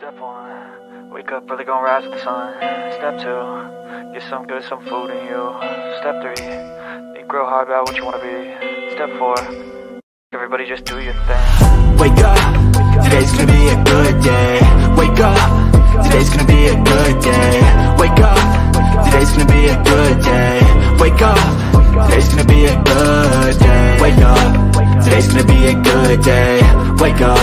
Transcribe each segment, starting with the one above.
Step 1, wake up early, gonna rise with the sun. Step 2, get some good, some food in you. Step 3, think real hard about what you wanna be. Step 4, everybody just do your thing. Wake up, today's gonna be a good day. Wake up, today's gonna be a good day. Wake up, today's gonna be a good day. Wake up, today's gonna be a good day. Wake up, today's gonna be a good day. Wake up,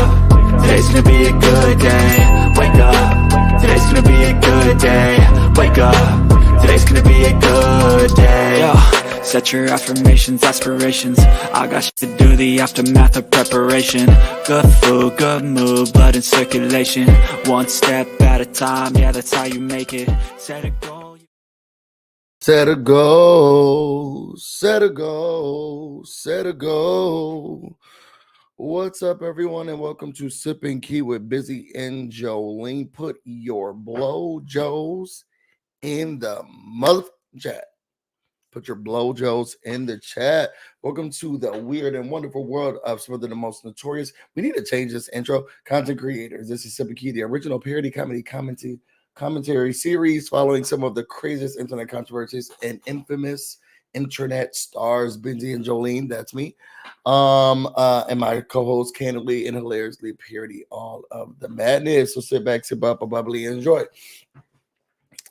today's gonna be a good day. Wake up, today's gonna be a good day. Wake up, today's gonna be a good day. Yo, set your affirmations, aspirations. I got shit to do, the aftermath of preparation. Good food, good mood, blood in circulation. One step at a time, yeah, that's how you make it. Set a goal. Set a goal, set a goal, set a goal. What's up, everyone, and welcome to Sip Ki with Busy and Joleen. Put your blowjos in the mother chat. Put your blowjos in the chat. Welcome to the weird and wonderful world of some of the most notorious. We need to change this intro. Content creators. This is Sip Ki, the original parody commentary series following some of the craziest internet controversies and infamous internet stars, Benji and Joleen, that's me, and my co-host candidly and hilariously parody all of the madness. So sit back, sip up, a bubbly, and enjoy.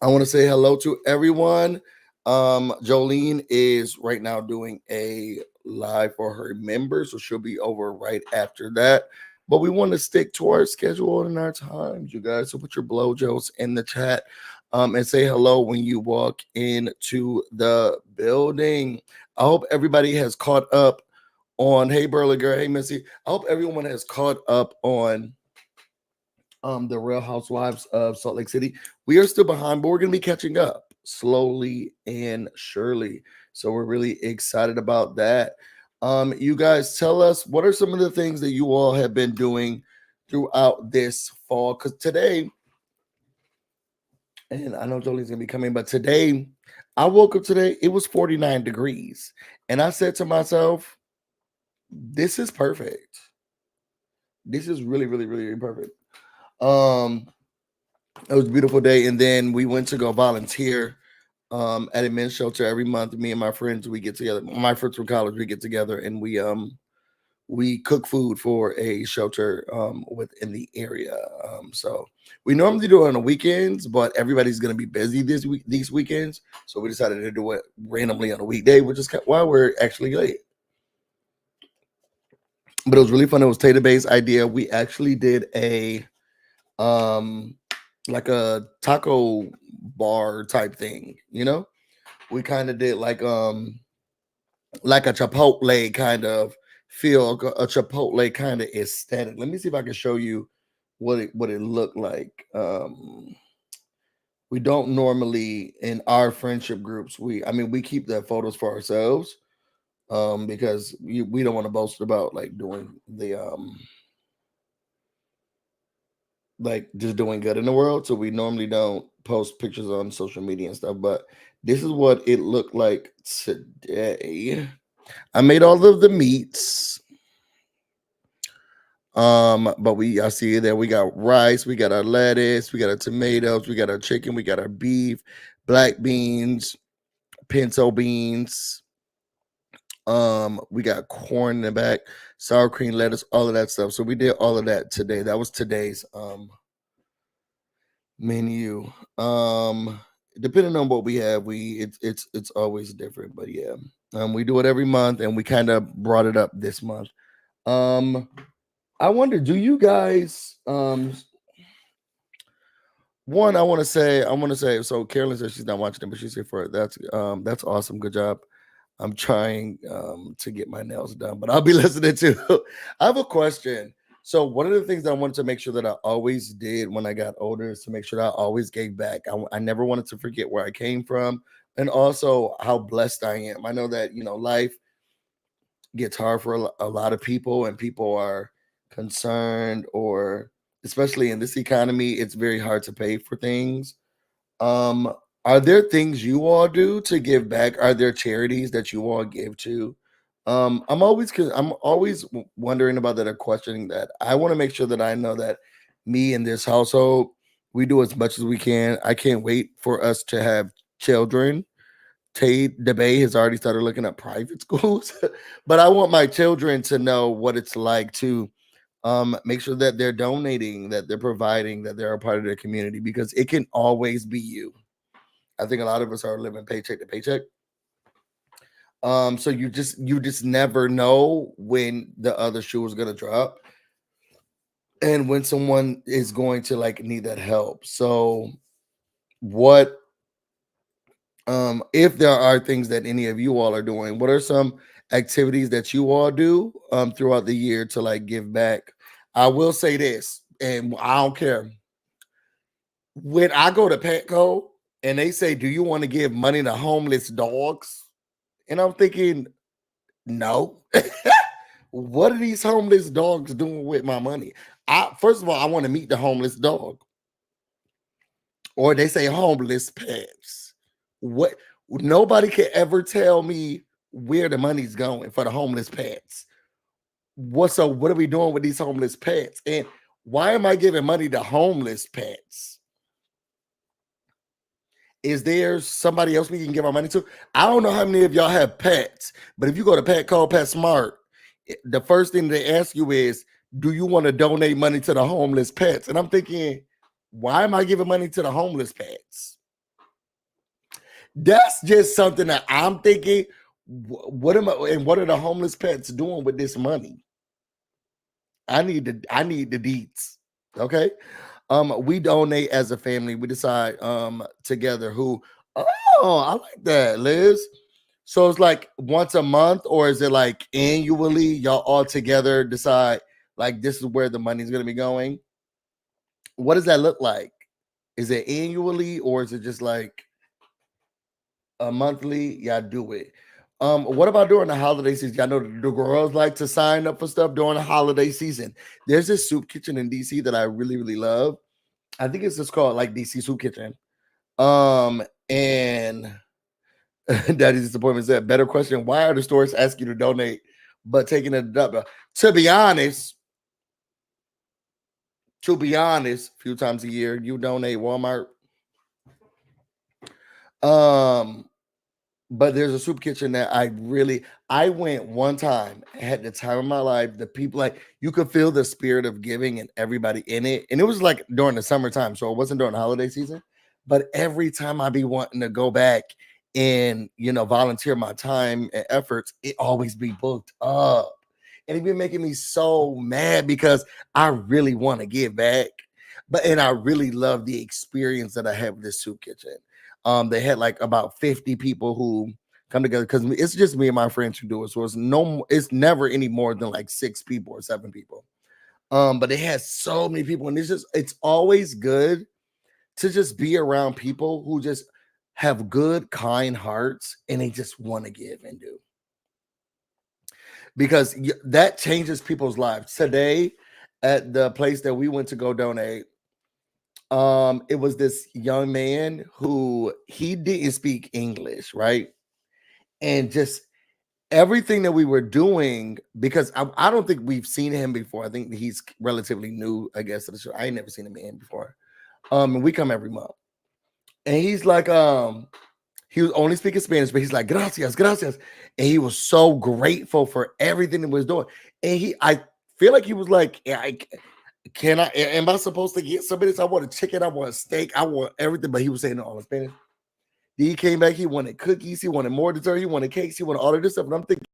I want to say hello to everyone. Joleen is right now doing a live for her members, so she'll be over right after that. But we want to stick to our schedule and our times, you guys. So put your blowjos in the chat. And say hello when you walk into the building. I hope everybody has caught up on, hey, Burley girl, hey, Missy. I hope everyone has caught up on the Real Housewives of Salt Lake City. We are still behind, but we're going to be catching up slowly and surely. So we're really excited about that. You guys, tell us, what are some of the things that you all have been doing throughout this fall? Because today, and I know Joleen's gonna be coming, but today, I woke up today, it was 49 degrees. And I said to myself, this is perfect. This is really, really, really perfect. It was a beautiful day. And then we went to go volunteer at a men's shelter every month. Me and my friends, we get together. My friends from college, we get together and we cook food for a shelter within the area. So we normally do it on the weekends, but everybody's going to be busy these weekends. So we decided to do it randomly on a weekday, which is why we're actually late. But it was really fun. It was Tater-based idea. We actually did a like a taco bar type thing, you know? We kind of did like a Chipotle kind of feel, a Chipotle kind of aesthetic. Let me see if I can show you what it looked like. We don't normally in our friendship groups, we keep the photos for ourselves because we don't want to boast about like doing the like just doing good in the world. So we normally don't post pictures on social media and stuff, but this is what it looked like today. I made all of the meats. But I see there we got rice, we got our lettuce, we got our tomatoes, we got our chicken, we got our beef, black beans, pinto beans. We got corn in the back, sour cream, lettuce, all of that stuff. So we did all of that today. That was today's menu. Depending on what we have, it's always different, but yeah. We do it every month, and we kind of brought it up this month. I wonder, do you guys one, I want to say, so Carolyn says she's not watching it, but she said for that's awesome. Good job. I'm trying to get my nails done, but I'll be listening too. I have a question. So one of the things that I wanted to make sure that I always did when I got older is to make sure that I always gave back. I never wanted to forget where I came from and also how blessed I am. I know that, life gets hard for a lot of people, and people are concerned, or especially in this economy, it's very hard to pay for things. Are there things you all do to give back? Are there charities that you all give to? I'm always wondering about that or questioning that. I want to make sure that I know that me in this household, we do as much as we can. I can't wait for us to have children. The Bay has already started looking at private schools, but I want my children to know what it's like to make sure that they're donating, that they're providing, that they're a part of their community, because it can always be you. I think a lot of us are living paycheck to paycheck. So you just never know when the other shoe is gonna drop and when someone is going to like need that help. So what if there are things that any of you all are doing, what are some activities that you all do throughout the year to like give back? I will say this, and I don't care. When I go to Petco and they say, "Do you want to give money to homeless dogs?" And I'm thinking, no. What are these homeless dogs doing with my money? First of all, I want to meet the homeless dog. Or they say homeless pets. What? Nobody can ever tell me where the money's going for the homeless pets. What are we doing with these homeless pets? And why am I giving money to homeless pets? Is there somebody else we can give our money to? I don't know how many of y'all have pets, but if you go to Petco, PetSmart, the first thing they ask you is, do you want to donate money to the homeless pets? And I'm thinking, why am I giving money to the homeless pets? That's just something that I'm thinking. What are the homeless pets doing with this money? I need the deets. Okay. We donate as a family. We decide together who. Oh, I like that, Liz. So it's like once a month, or is it like annually? Y'all all together decide like this is where the money's gonna be going. What does that look like? Is it annually, or is it just like a monthly? Y'all do it. What about during the holiday season? I know the girls like to sign up for stuff during the holiday season. There's this soup kitchen in DC that I really, really love. I think it's just called like DC Soup Kitchen. And Daddy's disappointment said, better question. Why are the stores asking you to donate, but taking a double? To be honest, a few times a year, you donate Walmart. But there's a soup kitchen that I went one time, had the time of my life. The people, like, you could feel the spirit of giving and everybody in it. And it was like during the summertime, so it wasn't during the holiday season. But every time I be wanting to go back and volunteer my time and efforts, it always be booked up. And it been making me so mad because I really want to give back. And I really love the experience that I have with this soup kitchen. They had like about 50 people who come together because it's just me and my friends who do it. So it's never any more than like 6 people or 7 people. But it has so many people, and it's always good to just be around people who just have good, kind hearts and they just want to give and do. Because that changes people's lives. Today, at the place that we went to go donate, it was this young man who he didn't speak English, right? And just everything that we were doing, because I don't think we've seen him before. I think he's relatively new, I guess, to the show. I ain't never seen him in before. And we come every month. And he's like, he was only speaking Spanish, but he's like, gracias, gracias. And he was so grateful for everything that was doing. And I feel like he was like, am I supposed to get some of this? I want a chicken, I want a steak, I want everything. But he was saying all in Spanish. Then he came back, he wanted cookies, he wanted more dessert, he wanted cakes, he wanted all of this stuff. And I'm thinking,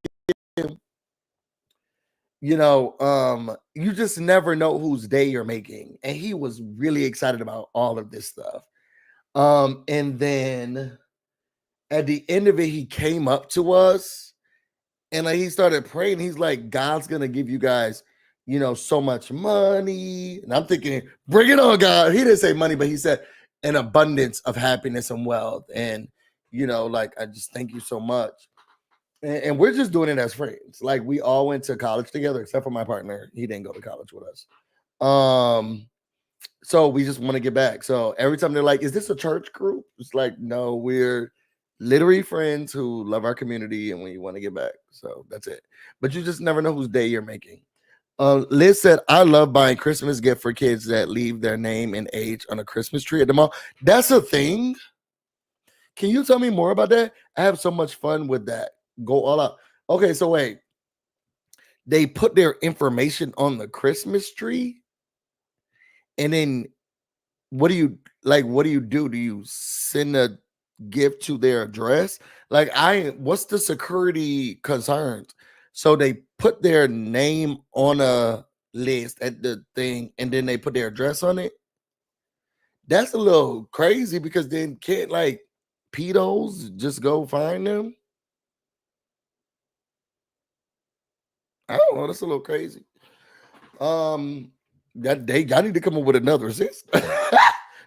you just never know whose day you're making. And he was really excited about all of this stuff. And then at the end of it, he came up to us and like he started praying. He's like, God's gonna give you guys, so much money. And I'm thinking, bring it on, God. He didn't say money, but he said an abundance of happiness and wealth. And like, I just thank you so much. And we're just doing it as friends. Like, we all went to college together, except for my partner. He didn't go to college with us. So we just want to get back. So every time they're like, is this a church group? It's like, no, we're literally friends who love our community and we want to get back. So that's it. But you just never know whose day you're making. Liz said, I love buying Christmas gift for kids that leave their name and age on a Christmas tree at the mall. That's a thing. Can you tell me more about that? I have so much fun with that. Go all out. Okay, so wait. They put their information on the Christmas tree, and then what do you like? What do you do? Do you send a gift to their address? Like, what's the security concerns? So they put their name on a list at the thing, and then they put their address on it. That's a little crazy because then can't like pedos just go find them? I don't know. That's a little crazy. That y'all need to come up with another system.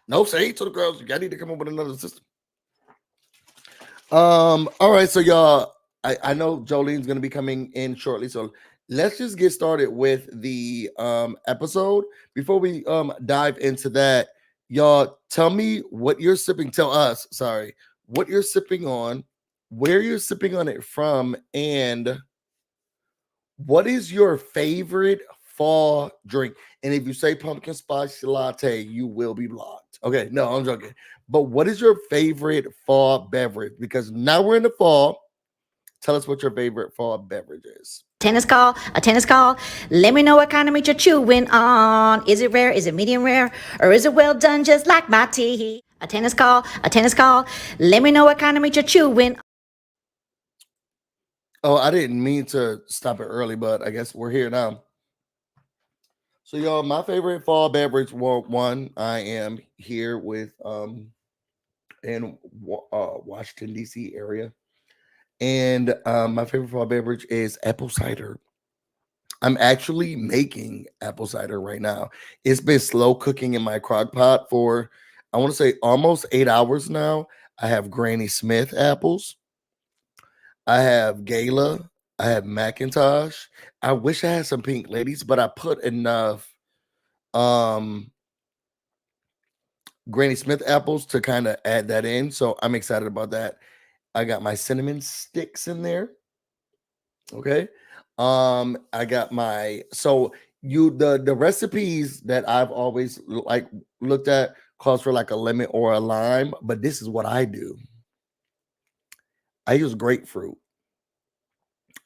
No shade to the girls. Y'all need to come up with another system. All right, so y'all, I know Jolene's gonna be coming in shortly, so let's just get started with the episode. Before we dive into that, y'all tell me what you're sipping. Tell us, sorry, what you're sipping on, where you're sipping on it from, and what is your favorite fall drink? And if you say pumpkin spice latte, you will be blocked. Okay, no, I'm joking. But what is your favorite fall beverage? Because now we're in the fall. Tell us what your favorite fall beverage is. A tennis call. Let me know what kind of meat you're chewing on. Is it rare? Is it medium rare? Or is it well done just like my tea? A tennis call. Let me know what kind of meat you're chewing. Oh, I didn't mean to stop it early, but I guess we're here now. So, y'all, my favorite fall beverage, one, I am here with in Washington, D.C. area. And my favorite fall beverage is apple cider. I'm actually making apple cider right now. It's been slow cooking in my crock pot for, I want to say, almost 8 hours now. I have Granny Smith apples. I have Gala. I have Macintosh. I wish I had some pink ladies, but I put enough Granny Smith apples to kind of add that in. So I'm excited about that. I got my cinnamon sticks in there. Okay. I got my the recipes that I've always like looked at calls for like a lemon or a lime, but this is what I do. I use grapefruit.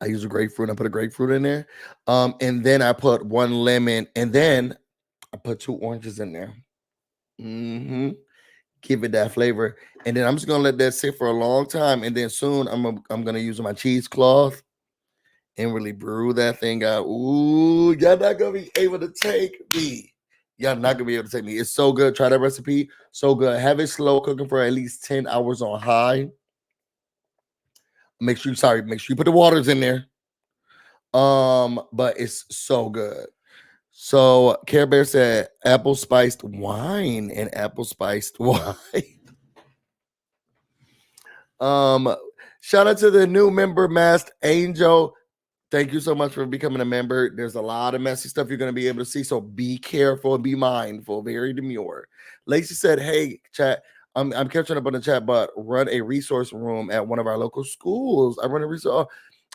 I put a grapefruit in there. And then I put one lemon, and then I put 2 oranges in there. Give it that flavor. And then I'm just gonna let that sit for a long time. And then soon I'm gonna use my cheesecloth and really brew that thing out. Ooh, y'all not gonna be able to take me. Y'all not gonna be able to take me. It's so good. Try that recipe. So good. Have it slow cooking for at least 10 hours on high. Make sure you put the waters in there. But it's so good. So Care Bear said apple spiced wine and apple spiced wine. Shout out to the new member, Masked Angel. Thank you so much for becoming a member. There's a lot of messy stuff you're going to be able to see, so be careful and be mindful. Very demure. Lacey said, hey, chat, I'm catching up on the chat, but run a resource room at one of our local schools. I run a resource.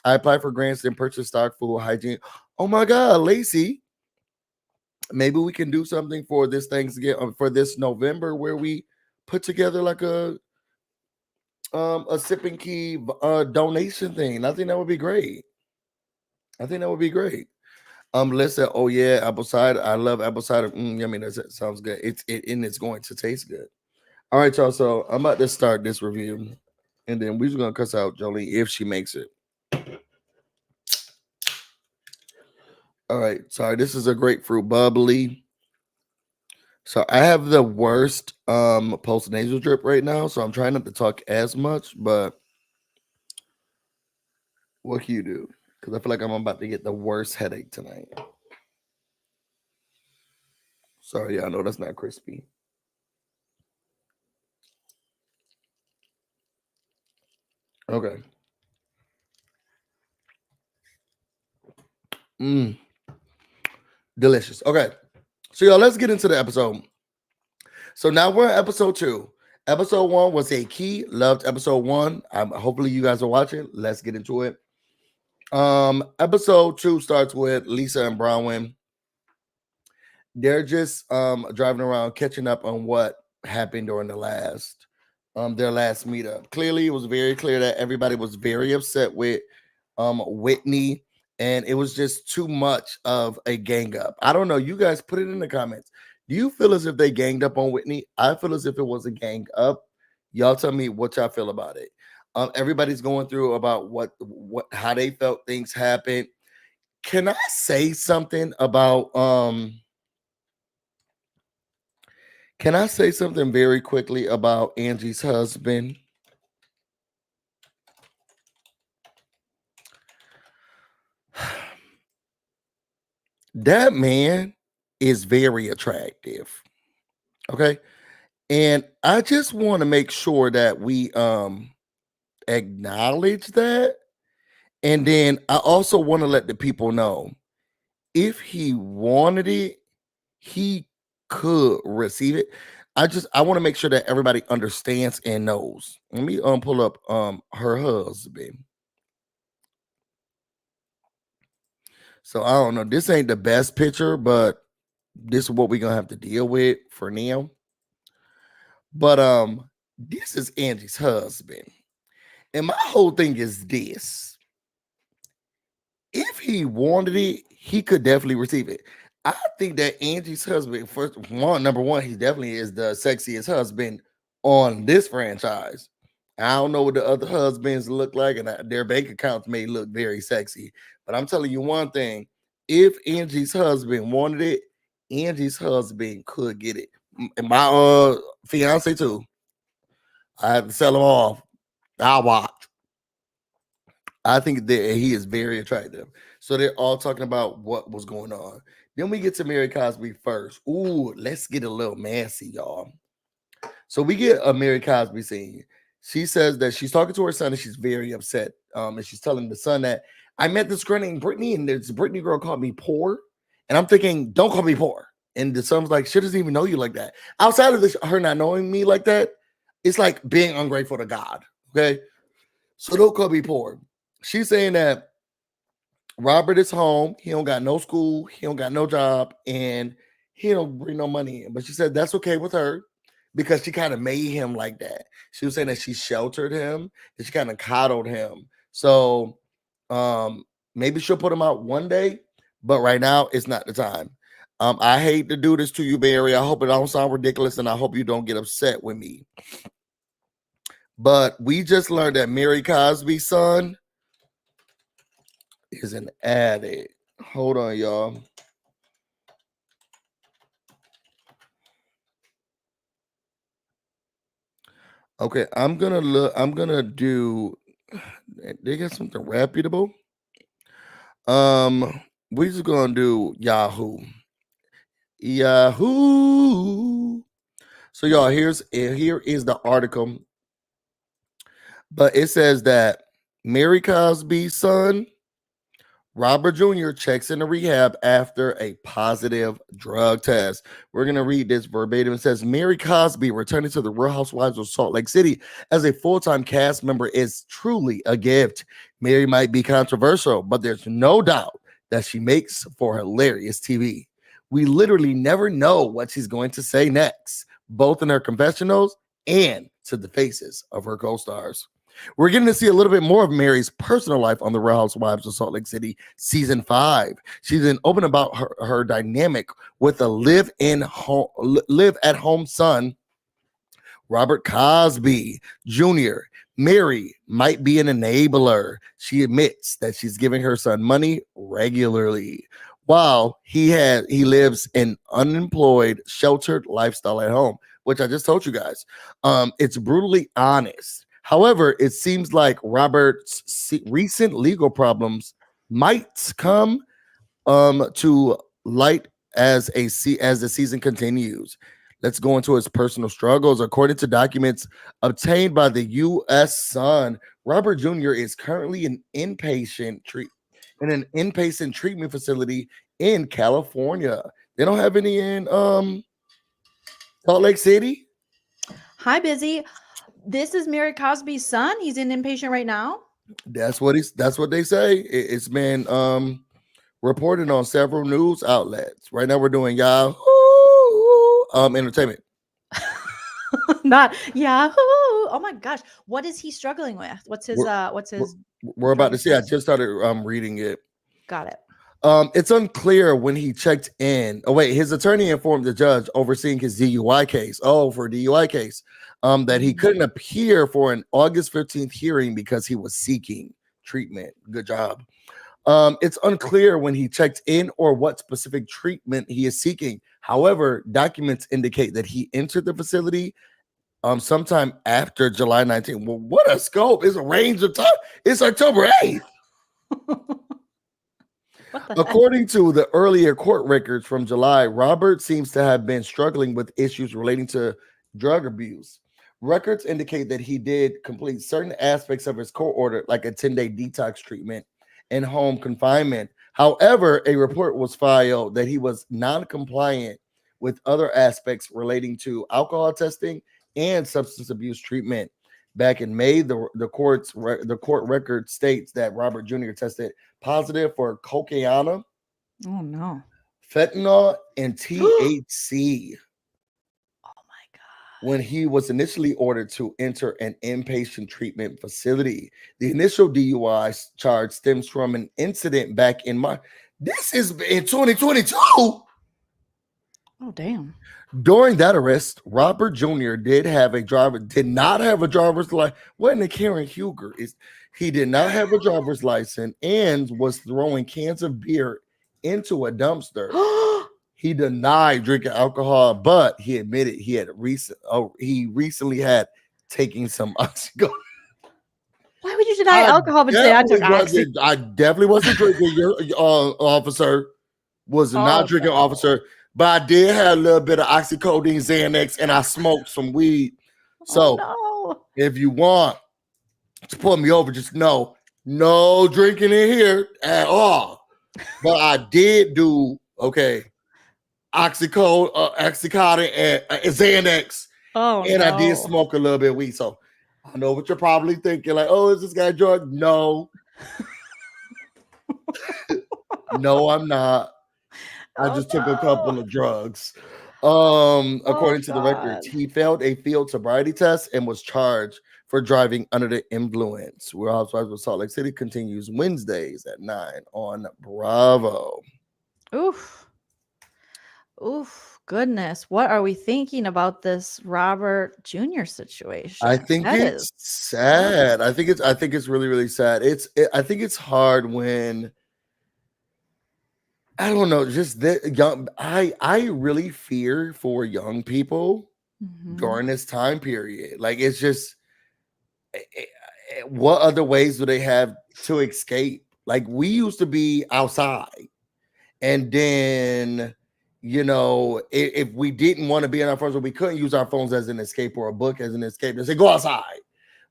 I applied for grants and purchase stock food hygiene. Oh, my God, Lacey. Maybe we can do something for this Thanksgiving, for this November, where we put together like a Sip Ki donation thing. I think that would be great. Listen, oh yeah, apple cider. I love apple cider. Yummy. That sounds good. It's going to taste good. All right, y'all. So I'm about to start this review, and then we're just gonna cuss out Joleen if she makes it. All right. Sorry, this is a grapefruit bubbly. So I have the worst post nasal drip right now, so I'm trying not to talk as much, but what can you do? Because I feel like I'm about to get the worst headache tonight. Sorry, I know that's not crispy. Okay. Delicious. Okay. So y'all, let's get into the episode. So now we're at episode 2. Episode 1 was a key. Loved episode 1. Hopefully you guys are watching. Let's get into it. Episode 2 starts with Lisa and Bronwyn. They're just driving around catching up on what happened during their last meetup. Clearly, it was very clear that everybody was very upset with Whitney, and it was just too much of a gang up. I don't know. You guys put it in the comments. Do you feel as if they ganged up on Whitney? I feel as if it was a gang up. Y'all tell me what y'all feel about it. Everybody's going through about what how they felt things happened. Can I say something about Can I say something very quickly about Angie's husband? That man is very attractive. Okay. And I just want to make sure that we acknowledge that. And then I also want to let the people know if he wanted it, he could receive it. I want to make sure that everybody understands and knows. Let me pull up her husband. So I don't know. This ain't the best picture, but this is what we're gonna have to deal with for now. But this is Angie's husband. And my whole thing is this. If he wanted it, he could definitely receive it. I think that Angie's husband, number one, he definitely is the sexiest husband on this franchise. I don't know what the other husbands look like, and their bank accounts may look very sexy. But I'm telling you one thing: if Angie's husband wanted it, Angie's husband could get it. And my fiance too. I have to sell him off. I'll watch. I think that he is very attractive. So they're all talking about what was going on. Then we get to Mary Cosby first. Ooh, let's get a little messy, y'all. So we get a Mary Cosby scene. She says that she's talking to her son and she's very upset. And she's telling the son that I met this girl named Brittany, and this Brittany girl called me poor. And I'm thinking, don't call me poor. And the son's like, she doesn't even know you like that. Outside of this, her not knowing me like that, it's like being ungrateful to God. Okay. So don't call me poor. She's saying that Robert is home. He don't got no school. He don't got no job. And he don't bring no money in. But she said that's okay with her because she kind of made him like that. She was saying that she sheltered him and she kind of coddled him. So maybe she'll put him out one day, but right now it's not the time. I hate to do this to you, Barry. I hope it don't sound ridiculous, and I hope you don't get upset with me. But we just learned that Mary Cosby's son is an addict. Hold on, y'all. Okay, I'm gonna do. They got something reputable. We just gonna do Yahoo. Yahoo. So y'all, here is the article. But it says that Mary Cosby's son, Robert Jr., checks into rehab after a positive drug test. We're going to read this verbatim. It says, Mary Cosby returning to the Real Housewives of Salt Lake City as a full-time cast member is truly a gift. Mary might be controversial, but there's no doubt that she makes for hilarious TV. We literally never know what she's going to say next, both in her confessionals and to the faces of her co-stars. We're getting to see a little bit more of Mary's personal life on the Real Housewives of Salt Lake City season 5. She's been open about her dynamic with a live at home son, Robert Cosby Jr. Mary might be an enabler. She admits that she's giving her son money regularly while he lives an unemployed, sheltered lifestyle at home, which I just told you guys. It's brutally honest. However, it seems like Robert's recent legal problems might come to light as the season continues. Let's go into his personal struggles. According to documents obtained by the U.S. Sun, Robert Jr. is currently in an inpatient treatment facility in California. They don't have any in Salt Lake City. Hi, Busy. This is Mary Cosby's son. He's in inpatient right now. That's what they say. It's been reported on several news outlets. Right now we're doing Yahoo Entertainment. Not Yahoo. Oh my gosh, what is he struggling with? What's his We're about to see. I diagnosis? just started reading it. Got it. It's unclear when he checked in. Oh, wait, his attorney informed the judge overseeing his DUI case. Oh, for a DUI case. That he couldn't appear for an August 15th hearing because he was seeking treatment. Good job. It's unclear when he checked in or what specific treatment he is seeking. However, documents indicate that he entered the facility sometime after July 19th. Well, what a scope. It's a range of time. It's October 8th. According to the earlier court records from July, Robert seems to have been struggling with issues relating to drug abuse. Records indicate that he did complete certain aspects of his court order, like a 10-day detox treatment and home confinement. However, a report was filed that he was non-compliant with other aspects relating to alcohol testing and substance abuse treatment. Back in May, the court record states that Robert Jr. tested positive for cocaine, Oh no. fentanyl, and THC Oh my god. when he was initially ordered to enter an inpatient treatment facility. The initial DUI charge stems from an incident back in March. This is in 2022. Oh damn. During that arrest, Robert Jr. did not have a driver's license. Wasn't it Karen Huger? He did not have a driver's license and was throwing cans of beer into a dumpster. He denied drinking alcohol, but he admitted he recently had taken some oxycodone. Why would you deny alcohol but say I took oxy? I definitely wasn't drinking, your officer. Was not drinking, officer. But I did have a little bit of oxycodone, Xanax, and I smoked some weed. So if you want to pull me over, just know no drinking in here at all. But I did do oxycodone and Xanax. And I did smoke a little bit of weed. So I know what you're probably thinking, like, oh, is this guy drunk? No. No, I'm not. I just took a couple of drugs. According to the records, he failed a field sobriety test and was charged for driving under the influence. Real Housewives of Salt Lake City continues Wednesdays at 9 on Bravo. Oof. Goodness. What are we thinking about this Robert Jr. situation? I think it's sad. I think it's really, really sad. I think it's hard when I don't know, just that young. I really fear for young people during this time period. Like, it's just, what other ways do they have to escape? Like, we used to be outside, and then, if we didn't want to be on our phones, or we couldn't use our phones as an escape or a book as an escape, they say go outside.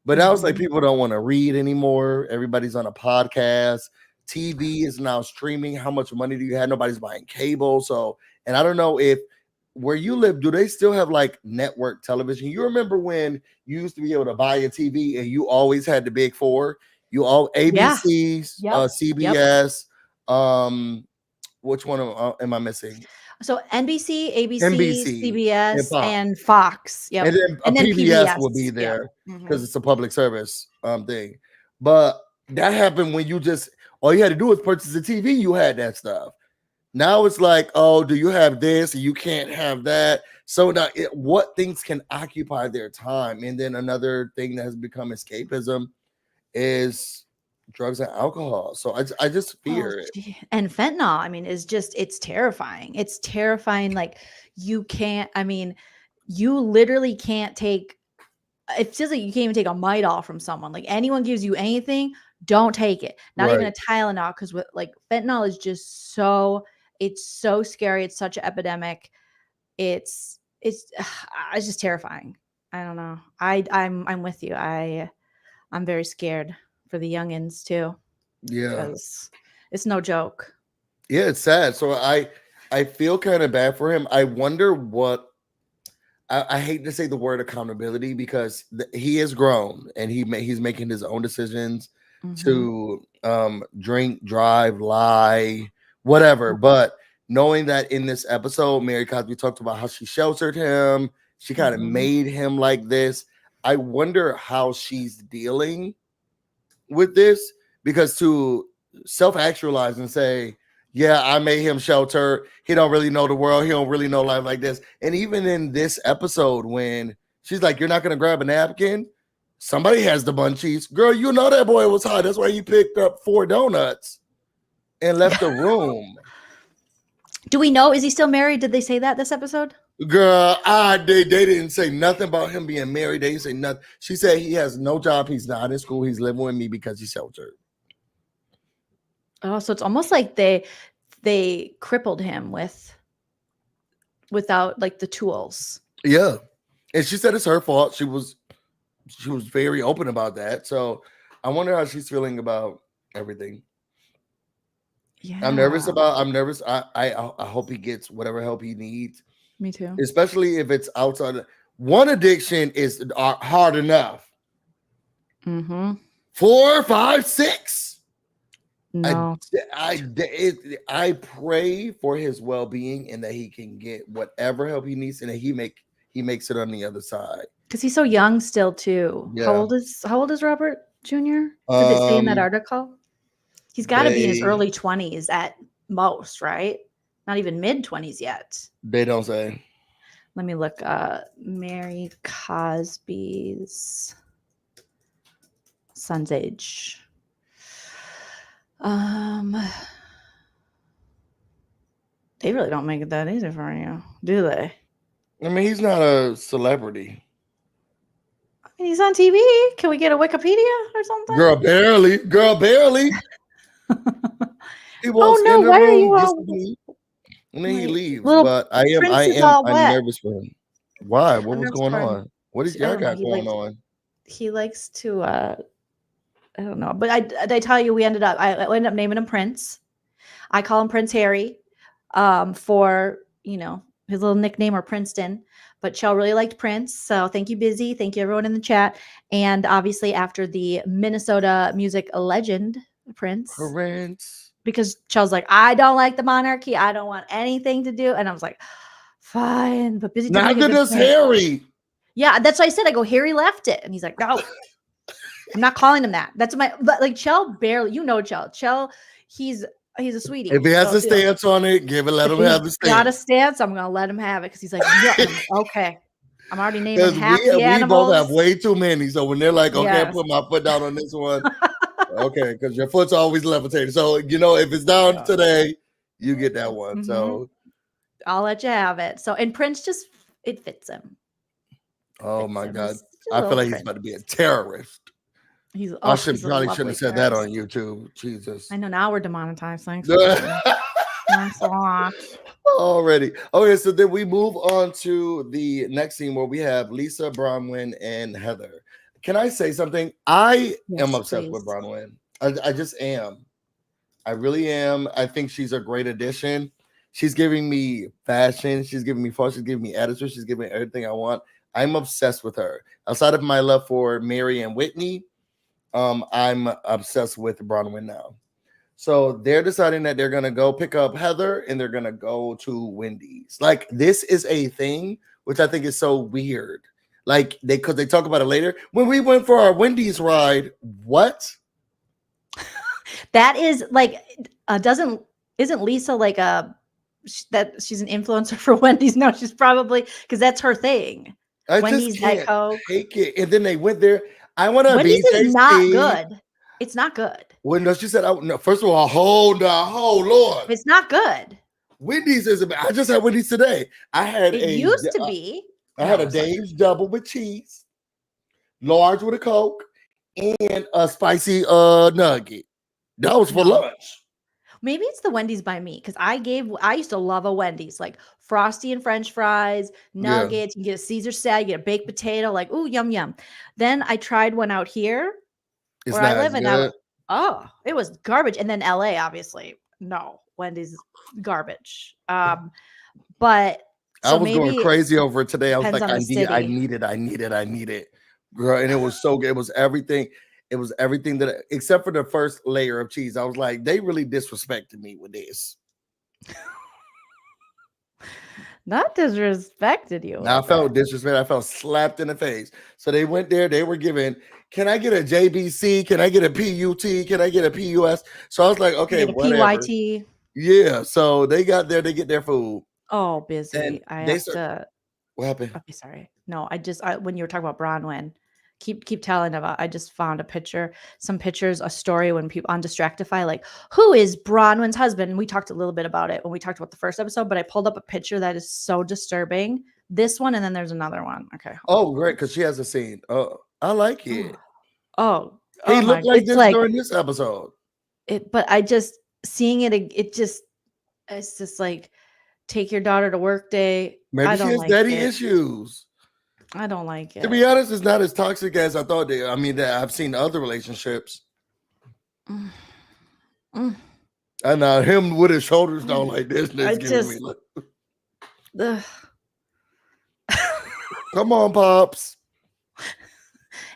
But now it's like people don't want to read anymore. Everybody's on a podcast. TV is now streaming. How much money do you have? Nobody's buying cable. So, and I don't know if where you live, do they still have like network television? You remember when you used to be able to buy a TV and you always had the big four? You all ABCs, CBS. Which one am I missing? So NBC, ABC, CBS, and Fox. Yep. And then PBS will be there because it's a public service thing. But that happened when you just all you had to do was purchase a TV. You had that stuff. Now it's like, oh, do you have this? And you can't have that. So now, what things can occupy their time? And then another thing that has become escapism is drugs and alcohol. So I just fear it. And fentanyl, I mean, it's terrifying. It's terrifying. Like, you can't, I mean, you literally can't take, it feels like you can't even take a Midol from someone. Like, anyone gives you anything, don't take it. Not even a Tylenol, because with like fentanyl is just it's so scary. It's such an epidemic. It's just terrifying. I don't know. I'm with you. I'm very scared for the youngins too. Yeah. Because it's no joke. Yeah, it's sad. So I feel kind of bad for him. I wonder what I hate to say the word accountability, because he is grown and he's making his own decisions. to drink, drive, lie, whatever. But knowing that in this episode, Mary Cosby talked about how she sheltered him, she kind of made him like this. I wonder how she's dealing with this, because to self-actualize and say, yeah, I made him shelter, he don't really know the world, he don't really know life like this. And even in this episode, when she's like, you're not gonna grab a napkin, somebody has the munchies. Girl, you know that boy was high. That's why he picked up 4 donuts and left the room. Do we know, is he still married? Did they say that this episode? Girl, they didn't say nothing about him being married. They didn't say nothing. She said he has no job. He's not in school. He's living with me because he's sheltered. Oh, so it's almost like they crippled him without like the tools. Yeah. And she said it's her fault. She was very open about that. So I wonder how she's feeling about everything. Yeah. I'm nervous. I hope he gets whatever help he needs. Me too. Especially if it's outside. One addiction is hard enough. 4, 5, 6. No. I pray for his well-being and that he can get whatever help he needs and that he makes it on the other side. Because he's so young still too. Yeah. How old is Robert Jr.? Did they say in that article? He's got to be in his early 20s at most, right? Not even mid-20s yet. They don't say. Let me look. Mary Cosby's son's age. They really don't make it that easy for you, do they? I mean, he's not a celebrity. I mean, he's on TV. Can we get a Wikipedia or something? Girl, barely. He Oh no! Why are you all? And then he leaves. Little But I'm nervous for him. Why? What was going on? What is y'all got going on? He likes to. I don't know, but I tell you, I ended up naming him Prince. I call him Prince Harry, for his little nickname, or Princeton. But Chell really liked Prince, so thank you, Busy. Thank you, everyone in the chat. And obviously, after the Minnesota music legend, Prince. Because Chell's like, I don't like the monarchy. I don't want anything to do. And I was like, fine. But Busy. Neither does Harry. Yeah, that's what I said. I go, Harry left it. And he's like, no, I'm not calling him that. That's but like Chell barely, Chell. Chell, he's a sweetie. If he has a stance on it, let him have the stance. Got a stance, I'm gonna let him have it because he's like, yeah, okay. I'm already naming half the animals. We both have way too many. So when they're like, okay, I put my foot down on this one. Okay, because your foot's always levitating. So if it's down today, you get that one. So I'll let you have it. So and Prince it fits him. Oh my God. I feel like he's about to be a terrorist. Probably shouldn't have said that on YouTube. Jesus. I know, now we're demonetized. Thanks. Thanks a lot. Already. Okay, so then we move on to the next scene where we have Lisa, Bronwyn, and Heather. Can I say something? I am obsessed with Bronwyn. I just am. I really am. I think she's a great addition. She's giving me fashion. She's giving me fun. She's giving me attitude. She's giving me everything I want. I'm obsessed with her. Outside of my love for Mary and Whitney, I'm obsessed with Bronwyn now. So they're deciding that they're going to go pick up Heather and they're going to go to Wendy's. Like, this is a thing, which I think is so weird. Like, because they talk about it later. When we went for our Wendy's ride, what? That is like, isn't Lisa like that she's an influencer for Wendy's? No, she's probably, because that's her thing. Wendy's just can't take it. And then they went there. I want to be Wendy's is not good. It's not good. Well, no, she said, no, first of all, hold Lord. It's not good. Wendy's is I just had Wendy's today. It used to be. I had a Dave's double with cheese, large with a Coke, and a spicy nugget. That was for lunch. Maybe it's the Wendy's by me, because I used to love a Wendy's, like Frosty and French fries, nuggets. You get a Caesar salad, you get a baked potato, like, ooh, yum, yum. Then I tried one out here where I live, and it was garbage. And then LA, obviously, no, Wendy's garbage. But I was going crazy over it today. I was like, I need it, girl. And it was so good. It was everything. It was everything that, except for the first layer of cheese. I was like, they really disrespected me with this. Not disrespected you. Now, I felt disrespect. I felt slapped in the face. So they went there. They were giving, can I get a JBC? Can I get a PUT? Can I get a PUS? So I was like, okay, whatever. PYT. Yeah. So they got there. They get their food. Oh, busy. And I they have start- to. What happened? Okay, sorry. No, when you were talking about Bronwyn, keep telling about. I just found some pictures, a story when people on Distractify, like, who is Bronwyn's husband? And we talked a little bit about it when we talked about the first episode, but I pulled up a picture that is so disturbing. This one, and then there's another one. Okay. Oh, great, because she has a scene. Oh, I like it. He looked like this during this episode. But I just seeing it. It's just like, take your daughter to work day. Maybe she has daddy issues. I don't like it. To be honest, it's not as toxic as I thought. I mean, that I've seen other relationships. And him with his shoulders down like this. Come on, Pops.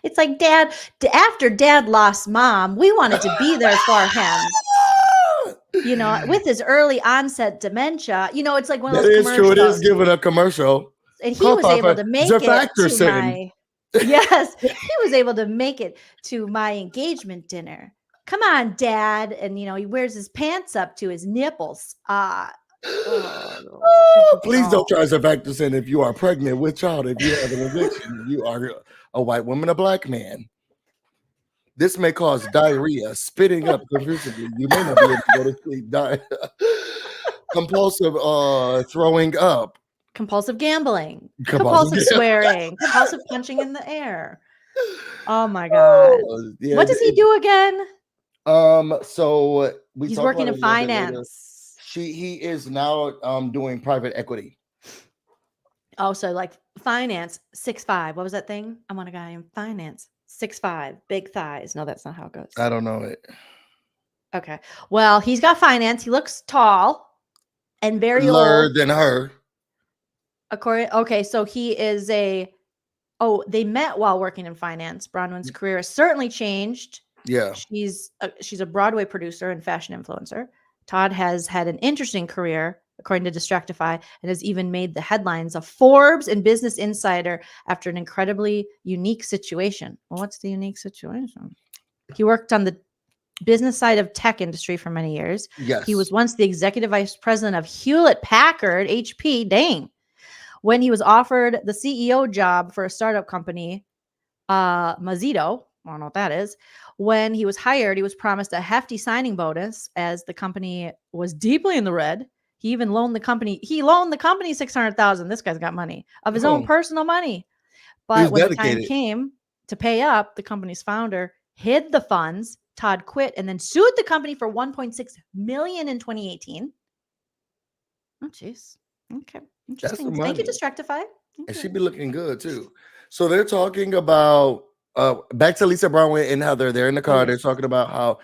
It's like, Dad, after Dad lost Mom, we wanted to be there for him. You know, with his early onset dementia, you know, it's like one of those commercials. That is true. It is giving a commercial. And he was able to make it to my... Yes, he was able to make it to my engagement dinner. Come on, Dad. And, you know, he wears his pants up to his nipples. Please don't try Zofactor if you are pregnant with child. If you have an eviction, you are a white woman, a black man. This may cause diarrhea, spitting up confusively. You may not be able to go to sleep. Compulsive throwing up. Compulsive gambling. Compulsive swearing. Compulsive punching in the air. Oh my God. Yeah, what does he do again? So he's working in finance. He is now doing private equity. Oh, so like finance, 6'5". What was that thing? I want a guy in finance. 6'5", big thighs. No, that's not how it goes. I don't know it. Okay. Well, he's got finance. He looks tall and very lower than her. Okay, so he is they met while working in finance. Bronwyn's career has certainly changed. Yeah. She's a Broadway producer and fashion influencer. Todd has had an interesting career, according to Distractify, and has even made the headlines of Forbes and Business Insider after an incredibly unique situation. Well, what's the unique situation? He worked on the business side of tech industry for many years. Yes. He was once the executive vice president of Hewlett Packard, HP. Dang. When he was offered the CEO job for a startup company, Mazzito, I don't know what that is. When he was hired, he was promised a hefty signing bonus as the company was deeply in the red. He even loaned the company $600,000. This guy's got money of his own personal money. But when the time came to pay up, the company's founder hid the funds. Todd quit and then sued the company for $1.6 million in 2018. Oh, jeez. Okay. Interesting. Thank you, Distractify. And she'd be looking good too. So they're talking about back to Lisa Bronwyn and how they're in the car. They're talking about how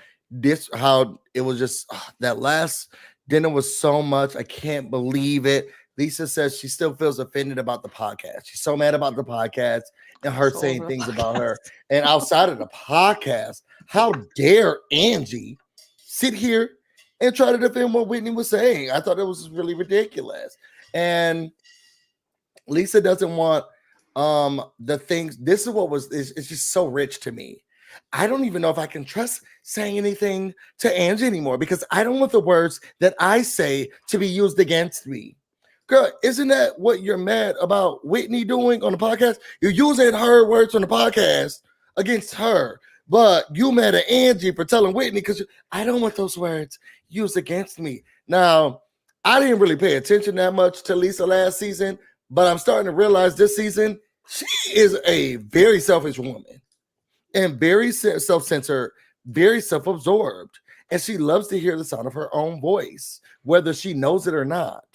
it was just that last dinner was so much. I can't believe it. Lisa says she still feels offended about the podcast. She's so mad about the podcast and her saying things about her. And outside of the podcast, how dare Angie sit here and try to defend what Whitney was saying? I thought it was really ridiculous. And Lisa doesn't want the things. This is what it's just so rich to me. I don't even know if I can trust saying anything to Angie anymore because I don't want the words that I say to be used against me. Girl, isn't that what you're mad about Whitney doing on the podcast? You're using her words on the podcast against her, but you mad at Angie for telling Whitney because I don't want those words used against me. Now, I didn't really pay attention that much to Lisa last season, but I'm starting to realize this season she is a very selfish woman and very self-centered, very self-absorbed, and she loves to hear the sound of her own voice, whether she knows it or not.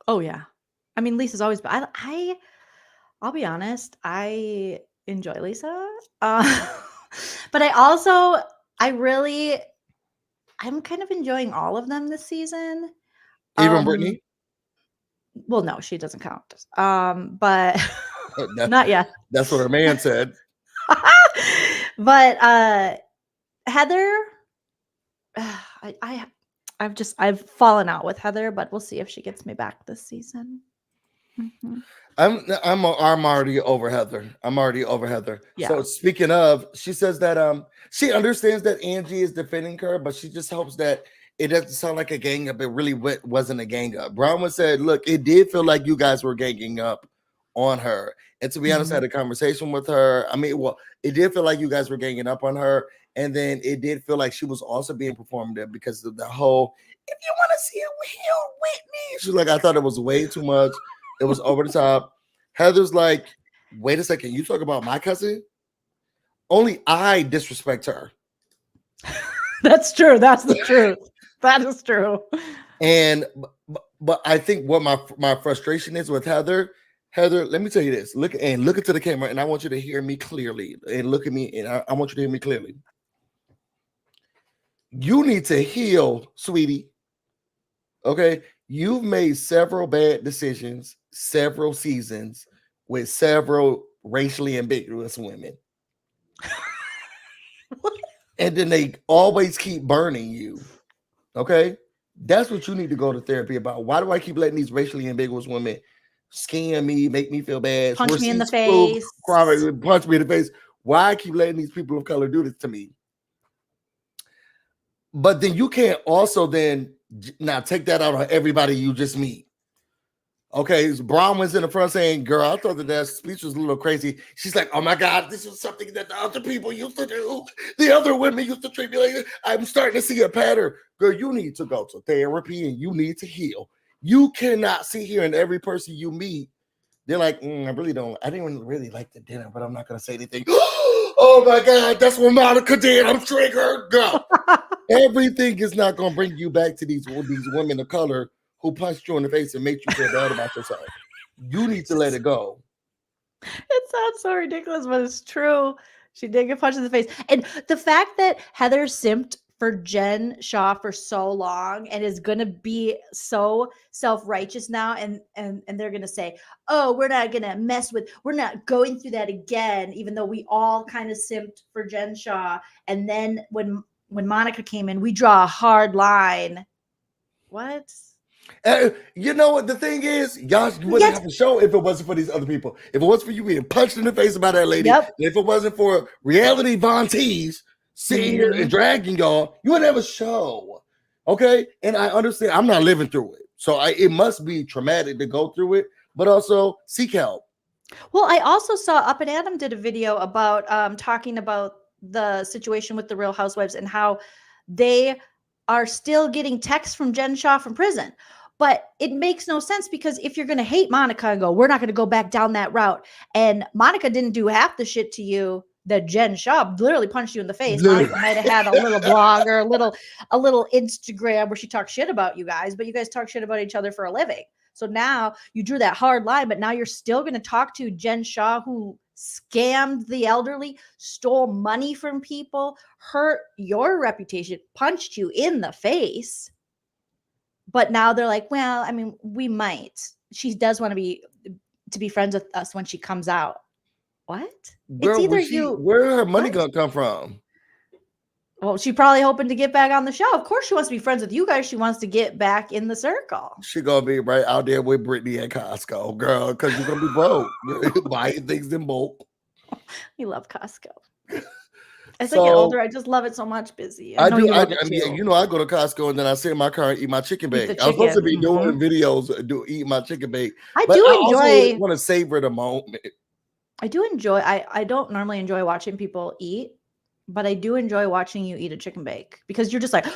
Oh yeah, I mean Lisa's always. I'll be honest, I enjoy Lisa, but I'm kind of enjoying all of them this season. Even Brittany? Well, no, she doesn't count. But not yet. That's what her man said. But Heather, I've fallen out with Heather, but we'll see if she gets me back this season. Mhm. I'm already over Heather. I'm already over Heather. Yeah. So speaking of, she says that she understands that Angie is defending her, but she just hopes that it doesn't sound like a gang up. It really wasn't a gang up. Bronwyn said, "Look, it did feel like you guys were ganging up on her." And to be honest, I had a conversation with her. I mean, well, it did feel like you guys were ganging up on her, and then it did feel like she was also being performative because of the whole. If you want to see it, heal Whitney. She's like, I thought it was way too much. It was over the top. Heather's like, wait a second, you talk about my cousin? Only I disrespect her. That's true. That's the truth. That is true. And but I think what my frustration is with Heather, let me tell you this. Look into the camera, and I want you to hear me clearly. And look at me, and I want you to hear me clearly. You need to heal, sweetie. Okay, you've made several bad decisions, several seasons with several racially ambiguous women. And then they always keep burning you. Okay, that's what you need to go to therapy about. Why do I keep letting these racially ambiguous women scam me, make me feel bad, Punch me in the face, punch me in the face? Why I keep letting these people of color do this to me? But then you can't also then now take that out on everybody you just meet. Okay, so Bronwyn's in the front saying, girl, I thought that speech was a little crazy. She's like, oh my God, this is something that the other people used to do. The other women used to treat me like this. I'm starting to see a pattern. Girl, you need to go to therapy and you need to heal. You cannot sit here and every person you meet, they're like, I didn't really like the dinner, but I'm not going to say anything. Oh my God, that's what Monica did. I'm triggered. Go. Everything is not going to bring you back to these women of color who punched you in the face and make you feel bad about yourself. You need to let it go. It sounds so ridiculous, but it's true. She did get punched in the face. And the fact that Heather simped for Jen Shaw for so long and is going to be so self-righteous now, and they're going to say, oh, we're not going through that again, even though we all kind of simped for Jen Shaw. And then when Monica came in, we draw a hard line. What? You know what the thing is? Y'all wouldn't have a show if it wasn't for these other people. If it wasn't for you being punched in the face by that lady, if it wasn't for reality Von Tees sitting here and dragging y'all, you wouldn't have a show. Okay? And I understand. I'm not living through it. So it must be traumatic to go through it, but also seek help. Well, I also saw Up and Adam did a video about talking about the situation with the Real Housewives and how they are still getting texts from Jen Shaw from prison. But it makes no sense because if you're going to hate Monica and go, we're not going to go back down that route. And Monica didn't do half the shit to you that Jen Shaw literally punched you in the face. Monica might have had a little blog or a little Instagram where she talks shit about you guys, but you guys talk shit about each other for a living. So now you drew that hard line, but now you're still going to talk to Jen Shaw, who scammed the elderly, stole money from people, hurt your reputation, punched you in the face. But now they're like, well, I mean, we might. She does want to be friends with us when she comes out. What? Girl, it's either where her money gonna come from? Well, she probably hoping to get back on the show. Of course, she wants to be friends with you guys. She wants to get back in the circle. She gonna be right out there with Britani at Costco, girl, because you're gonna be broke. You're buying things in bulk. We love Costco. As I get older, I just love it so much. Busy. I do. I go to Costco and then I sit in my car and eat my chicken bake. I was supposed to be doing videos, eat my chicken bake. I also want to savor the moment. I do enjoy. I don't normally enjoy watching people eat, but I do enjoy watching you eat a chicken bake because you're just like,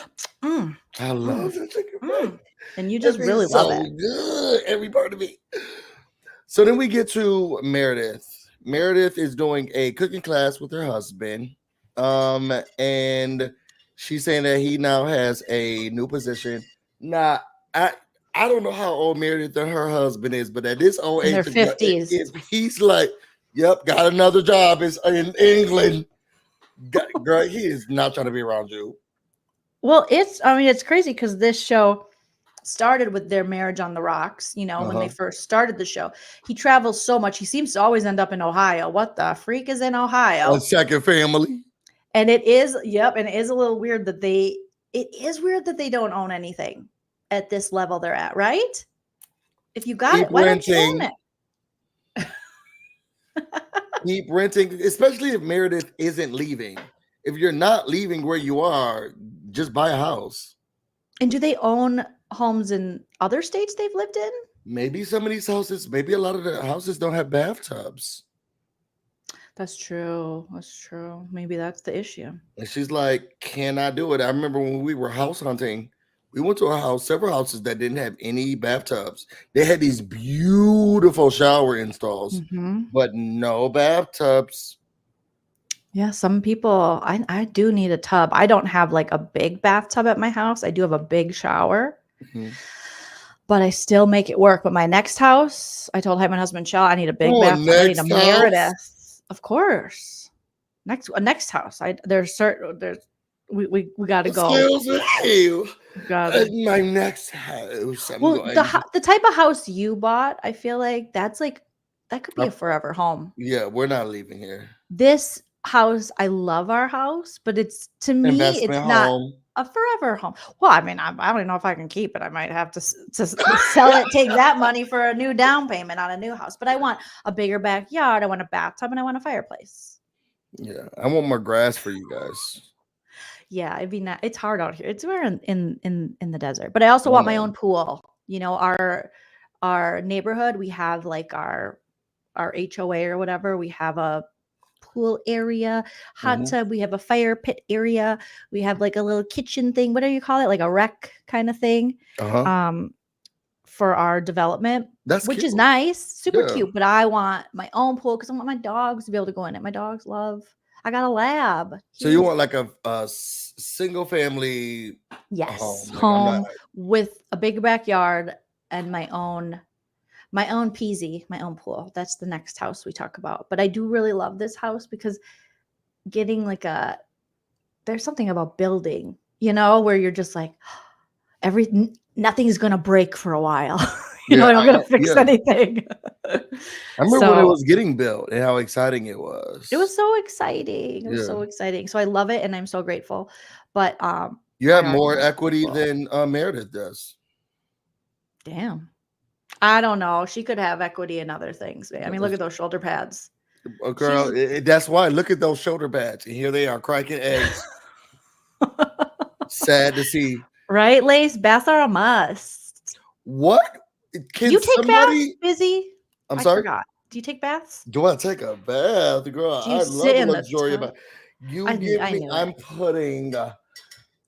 I love the chicken bake, and you just really love it. Good, every part of me. So then we get to Meredith. Meredith is doing a cooking class with her husband. And she's saying that he now has a new position. Now, I don't know how old Meredith and her husband is, but at this old age, in their 50s, he's like, yep, got another job. It's in England. Girl, he is not trying to be around you. Well, it's crazy because this show started with their marriage on the rocks, when they first started the show. He travels so much. He seems to always end up in Ohio. What the freak is in Ohio? A second family. And it is, yep, and it is a little weird that they don't own anything at this level they're at, right? If you got Keep it, why don't you own renting. it? Keep renting, especially if Meredith isn't leaving. If you're not leaving where you are, just buy a house. And do they own homes in other states they've lived in? Maybe some of these houses, maybe a lot of the houses don't have bathtubs. That's true. That's true. Maybe that's the issue. And she's like, can I do it? I remember when we were house hunting, we went to a house, several houses that didn't have any bathtubs. They had these beautiful shower installs, but no bathtubs. Yeah, some people, I do need a tub. I don't have like a big bathtub at my house. I do have a big shower, but I still make it work. But my next house, I told my husband, Shell, I need a big bathtub. I need a Meredith. Of course. Next house. We got to go. Excuse me. My next house. Well, the type of house you bought, I feel like that could be a forever home. Yeah, we're not leaving here. This house, I love our house, but it's not a forever home. Well, I mean, I don't even know if I can keep it. I might have to sell it, take that money for a new down payment on a new house. But I want a bigger backyard. I want a bathtub and I want a fireplace. Yeah, I want more grass for you guys. Yeah, it'd be not. It's hard out here. We're in the desert, but I also want my own pool. You know, our neighborhood, we have like our HOA or whatever. We have a pool area, hot tub. We have a fire pit area. We have like a little kitchen thing. What do you call it? Like a rec kind of thing. For our development, which is nice, super cute. But I want my own pool because I want my dogs to be able to go in it. My dogs love. I got a lab. So you want like a single family home with a big backyard and my own peasy, my own pool. That's the next house we talk about. But I do really love this house because getting there's something about building, you know, where you're just like nothing's gonna break for a while. I'm not gonna fix anything. I remember when it was getting built and how exciting it was. It was so exciting. It was so exciting. So I love it and I'm so grateful. But you have more equity than Meredith does. Damn. I don't know. She could have equity in other things. I mean, look at those shoulder pads. Oh, girl, that's why. Look at those shoulder pads. And here they are cracking eggs. Sad to see. Right, Lace? Baths are a must. What? Can you take baths, Busy? I'm sorry? Forgot. Do you take baths? Do I take a bath? Girl, I love the luxury of bath. I'm putting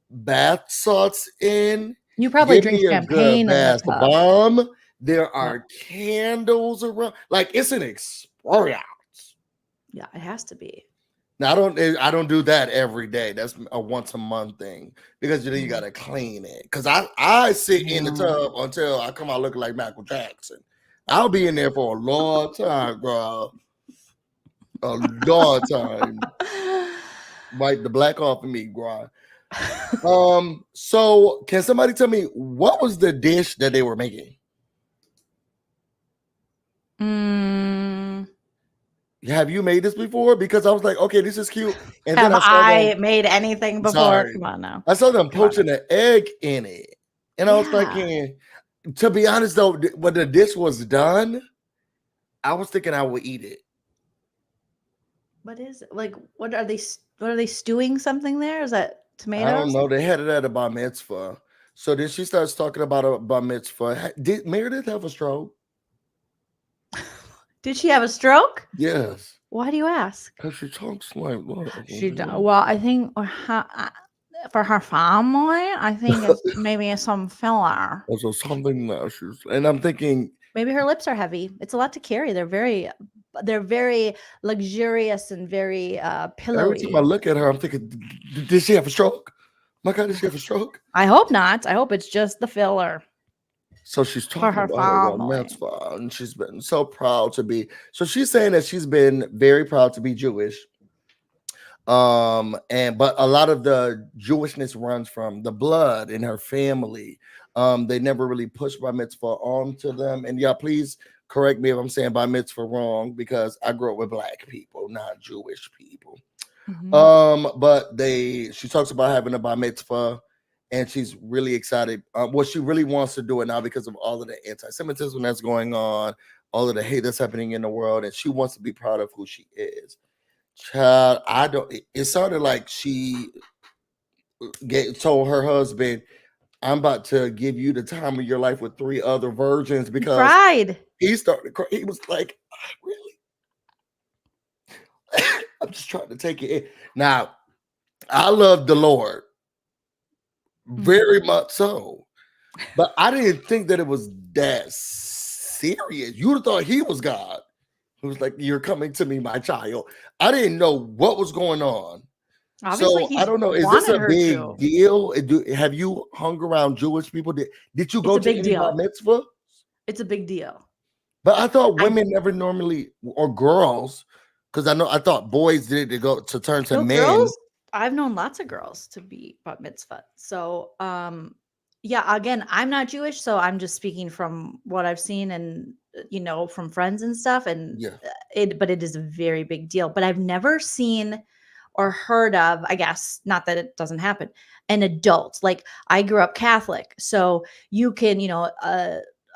bath salts in. You probably drink champagne in the tub. Bomb. There are candles around. Like, it's an experience. Yeah, it has to be. Now, I don't do that every day. That's a once a month thing because you got to clean it. Because I sit in the tub until I come out looking like Michael Jackson. I'll be in there for a long time, bro. A long time. Wipe the black off of me, bro. So can somebody tell me what was the dish that they were making? Have you made this before? Because I was like, okay, this is cute. And have I made anything before? Sorry. Come on now. I saw them poaching an egg in it. And I was thinking, to be honest though, when the dish was done, I was thinking I would eat it. What is it? Like, what are they stewing something there? Is that tomatoes? I don't know. They had it at a bar mitzvah. So then she starts talking about a bar mitzvah. Did Meredith have a stroke? Did she have a stroke? Yes. Why do you ask? Because she talks like well, I think for her family, I think it's maybe some filler. Also something that and I'm thinking maybe her lips are heavy. It's a lot to carry. They're very luxurious and very pillowy. Every time I look at her, I'm thinking, did she have a stroke? My God, did she have a stroke? I hope not. I hope it's just the filler. So she's talking about her mitzvah, and she's been so proud to be. So she's saying that she's been very proud to be Jewish. But a lot of the Jewishness runs from the blood in her family. They never really pushed bar mitzvah onto them. And yeah, please correct me if I'm saying bar mitzvah wrong, because I grew up with black people, not Jewish people. But she talks about having a bar mitzvah, and she's really excited. Well, she really wants to do it now because of all of the anti-Semitism that's going on, all of the hate that's happening in the world, and she wants to be proud of who she is. Child, it sounded like she told her husband, I'm about to give you the time of your life with 3 other virgins, He because cried. he started to cry. He was like, really? I'm just trying to take it in. Now, I love the Lord very much so, but I didn't think that it was that serious. You'd have thought he was God. He was like, you're coming to me, my child. I didn't know what was going on. Obviously, So he I don't know. Is this wanted a her big to. deal? Have you hung around Jewish people? Did you go It's a to big any bar deal. mitzvah? It's a big deal. But I thought I- women never normally, or girls, because I thought boys did it to go to turn to No, men. girls. I've known lots of girls to be bat mitzvah. So, yeah. Again, I'm not Jewish, so I'm just speaking from what I've seen and from friends and stuff. And Yeah. but it is a very big deal. But I've never seen or heard of, I guess, not that it doesn't happen, an adult. Like, I grew up Catholic, so you can,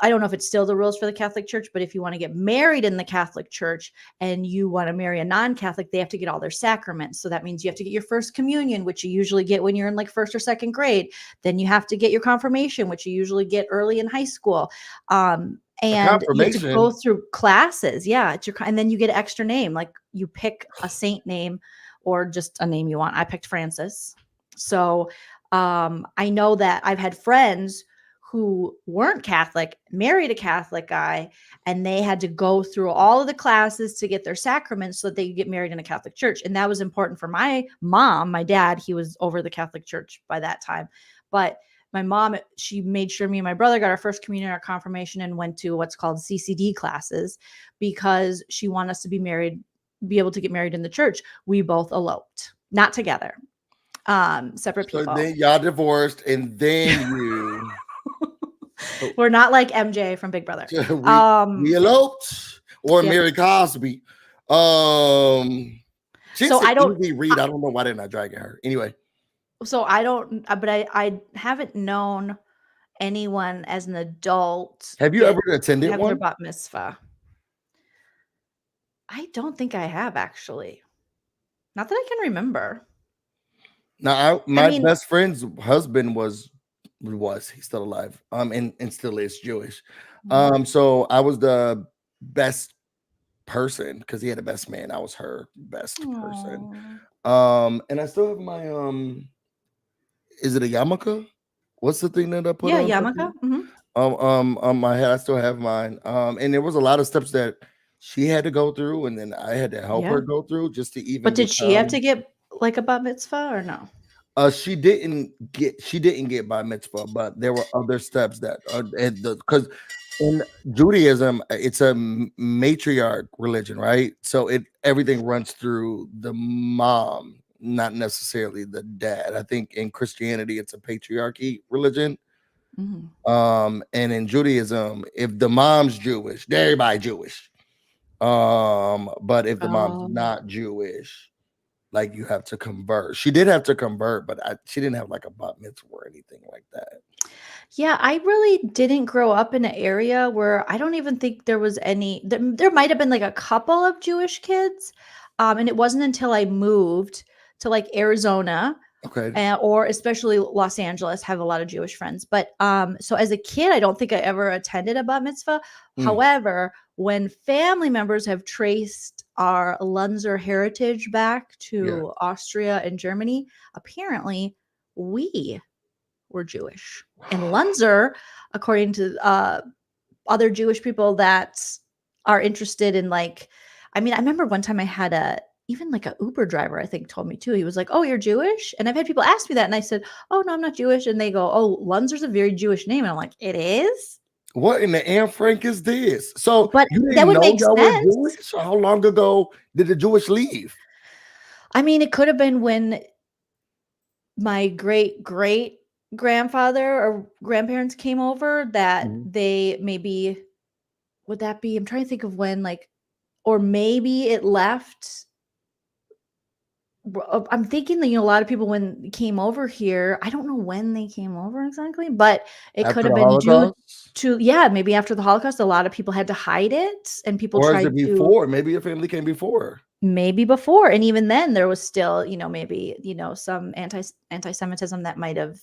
I don't know if it's still the rules for the Catholic Church, but if you want to get married in the Catholic Church and you want to marry a non-Catholic, they have to get all their sacraments. So that means you have to get your first communion, which you usually get when you're in like first or second grade. Then you have to get your confirmation, which you usually get early in high school. And you have to confirmation? go through classes. Yeah. And then you get an extra name. Like, you pick a saint name or just a name you want. I picked Francis. So I know that I've had friends who weren't Catholic, married a Catholic guy, and they had to go through all of the classes to get their sacraments so that they could get married in a Catholic church. And that was important for my mom. My dad, he was over the Catholic Church by that time. But my mom, she made sure me and my brother got our first communion, our confirmation, and went to what's called CCD classes because she wanted us to be able to get married in the church. We both eloped, not together, separate people. So then y'all divorced, and then you... We're not like MJ from Big Brother. we eloped, or yeah. Mary Cosby. She's So I don't easy read. I don't know why they're not dragging her. Anyway. So I don't, but I haven't known anyone as an adult. Have you ever attended have their one? bat mitzvah. I don't think I have, actually. Not that I can remember. Now, my best friend's husband was he's still alive, and still is Jewish. So I was the best person because he had a best man. I was her best person. And I still have my is it a yarmulke? What's the thing that I put on? Yarmulke. On my head, I still have mine. And there was a lot of steps that she had to go through, and then I had to help her go through just to even. But did she have to get like a bat mitzvah or no? She didn't get bar mitzvah, but there were other steps that because in Judaism it's a matriarch religion, right? So everything runs through the mom, not necessarily the dad. I think in Christianity it's a patriarchy religion. And in Judaism, if the mom's Jewish, everybody Jewish. But if the mom's not Jewish, like, you have to convert. She did have to convert, but she didn't have like a bat mitzvah or anything like that. Yeah, I really didn't grow up in an area where I don't even think there was any. There might have been like a couple of Jewish kids, and it wasn't until I moved to like Arizona, or especially Los Angeles, have a lot of Jewish friends. But so as a kid, I don't think I ever attended a bat mitzvah. However, when family members have traced our Lunzer heritage back to Austria and Germany, apparently we were Jewish. And Lunzer, according to other Jewish people that are interested in, like, I remember one time I had even like a Uber driver, I think, told me too. He was like, "Oh, you're Jewish?" And I've had people ask me that, and I said, "Oh, no, I'm not Jewish." And they go, "Oh, Lunzer's a very Jewish name." And I'm like, "It is?" What in the Anne Frank is this? So, but you didn't that would know make y'all sense. were Jewish? How long ago did the Jewish leave? It could have been when my great grandfather or grandparents came over, that they maybe, would that be, I'm trying to think of when, like, or maybe it left I'm thinking that, a lot of people when they came over here, I don't know when they came over exactly, but it could After have the been due Holocaust? to, maybe after the Holocaust, a lot of people had to hide it and people Or is tried it to, before? Maybe your family came before. maybe before. And even then there was still, maybe, some anti-Semitism that might have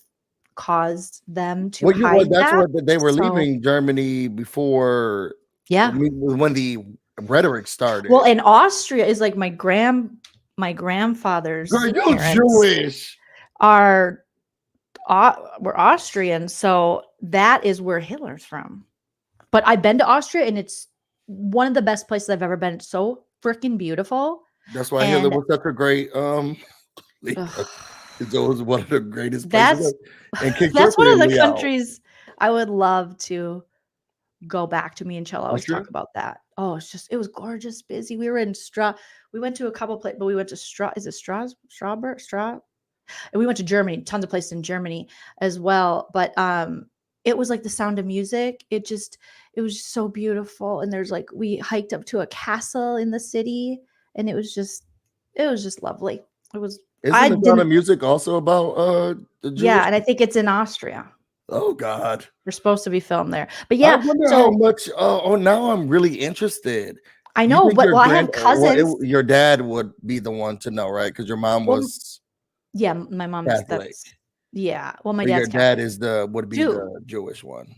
caused them to hide That's that. what they were So, leaving Germany before yeah. when the rhetoric started. Well, and Austria is like my grandfather's Girl, you parents Jewish. were Austrian, so that is where Hitler's from. But I've been to Austria, and it's one of the best places I've ever been. It's so freaking beautiful. That's why And Hitler was such a great leader. ugh, It was one of the greatest places and kicked your that's one of the family out. countries I would love to go back to. Me and Chell always Austria? talk about that. Oh, it was gorgeous, busy. We were in we went to a couple places, but we went to is it Strasbourg? And we went to Germany, tons of places in Germany as well. But it was like The Sound of Music. It was just so beautiful. And we hiked up to a castle in the city, and it was just lovely. Isn't The Sound of Music also about the Jewish? Yeah, and I think it's in Austria. Oh God. They're supposed to be filmed there. But yeah, I wonder how much now I'm really interested. I know, but I have cousins. Your dad would be the one to know, right? Because your mom was my mom's Catholic. Well, my dad's dad's dad Catholic. would be the Jewish one.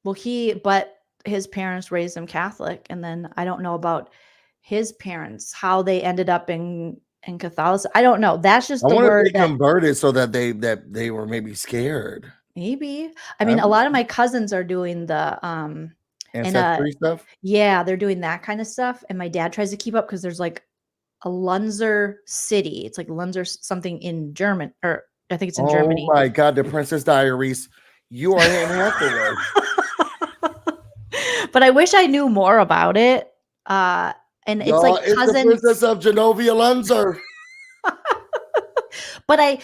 Well, but his parents raised him Catholic, and then I don't know about his parents, how they ended up in Catholicism. I don't know. That's just the word. They converted so that they were maybe scared. Maybe. I mean, a lot of my cousins are doing the ancestry stuff. Yeah, they're doing that kind of stuff, and my dad tries to keep up because there's like a Lunzer city. It's like Lunzer something in German, or I think it's in Germany. Oh my God, the Princess Diaries. You are in Hathaway. But I wish I knew more about it. And it's like cousins. The Princess of Genovia Lunzer. But I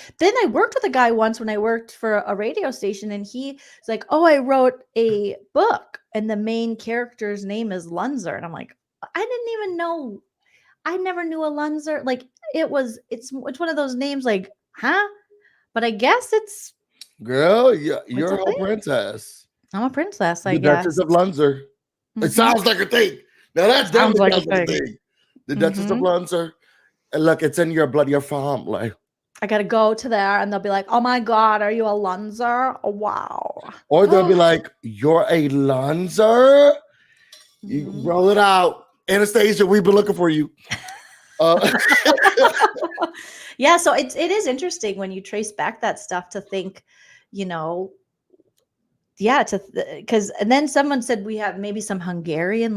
worked with a guy once when I worked for a radio station, and he's like, "Oh, I wrote a book, and the main character's name is Lunzer." And I'm like, I didn't even know. I never knew a Lunzer. Like it's one of those names, like, huh? But I guess it's girl. You're a princess. I'm a princess. I guess. Duchess of Lunzer. Mm-hmm. It sounds like a thing. Now that definitely sounds like a thing. The Duchess of Lunzer. And look, it's in your blood, your family. I gotta go to there, and they'll be like, "Oh my God, are you a Lunzer? Oh, wow!" Or they'll be like, "You're a Lunzer." You roll it out, Anastasia. We've been looking for you. Yeah, so it is interesting when you trace back that stuff to think, because and then someone said we have maybe some Hungarian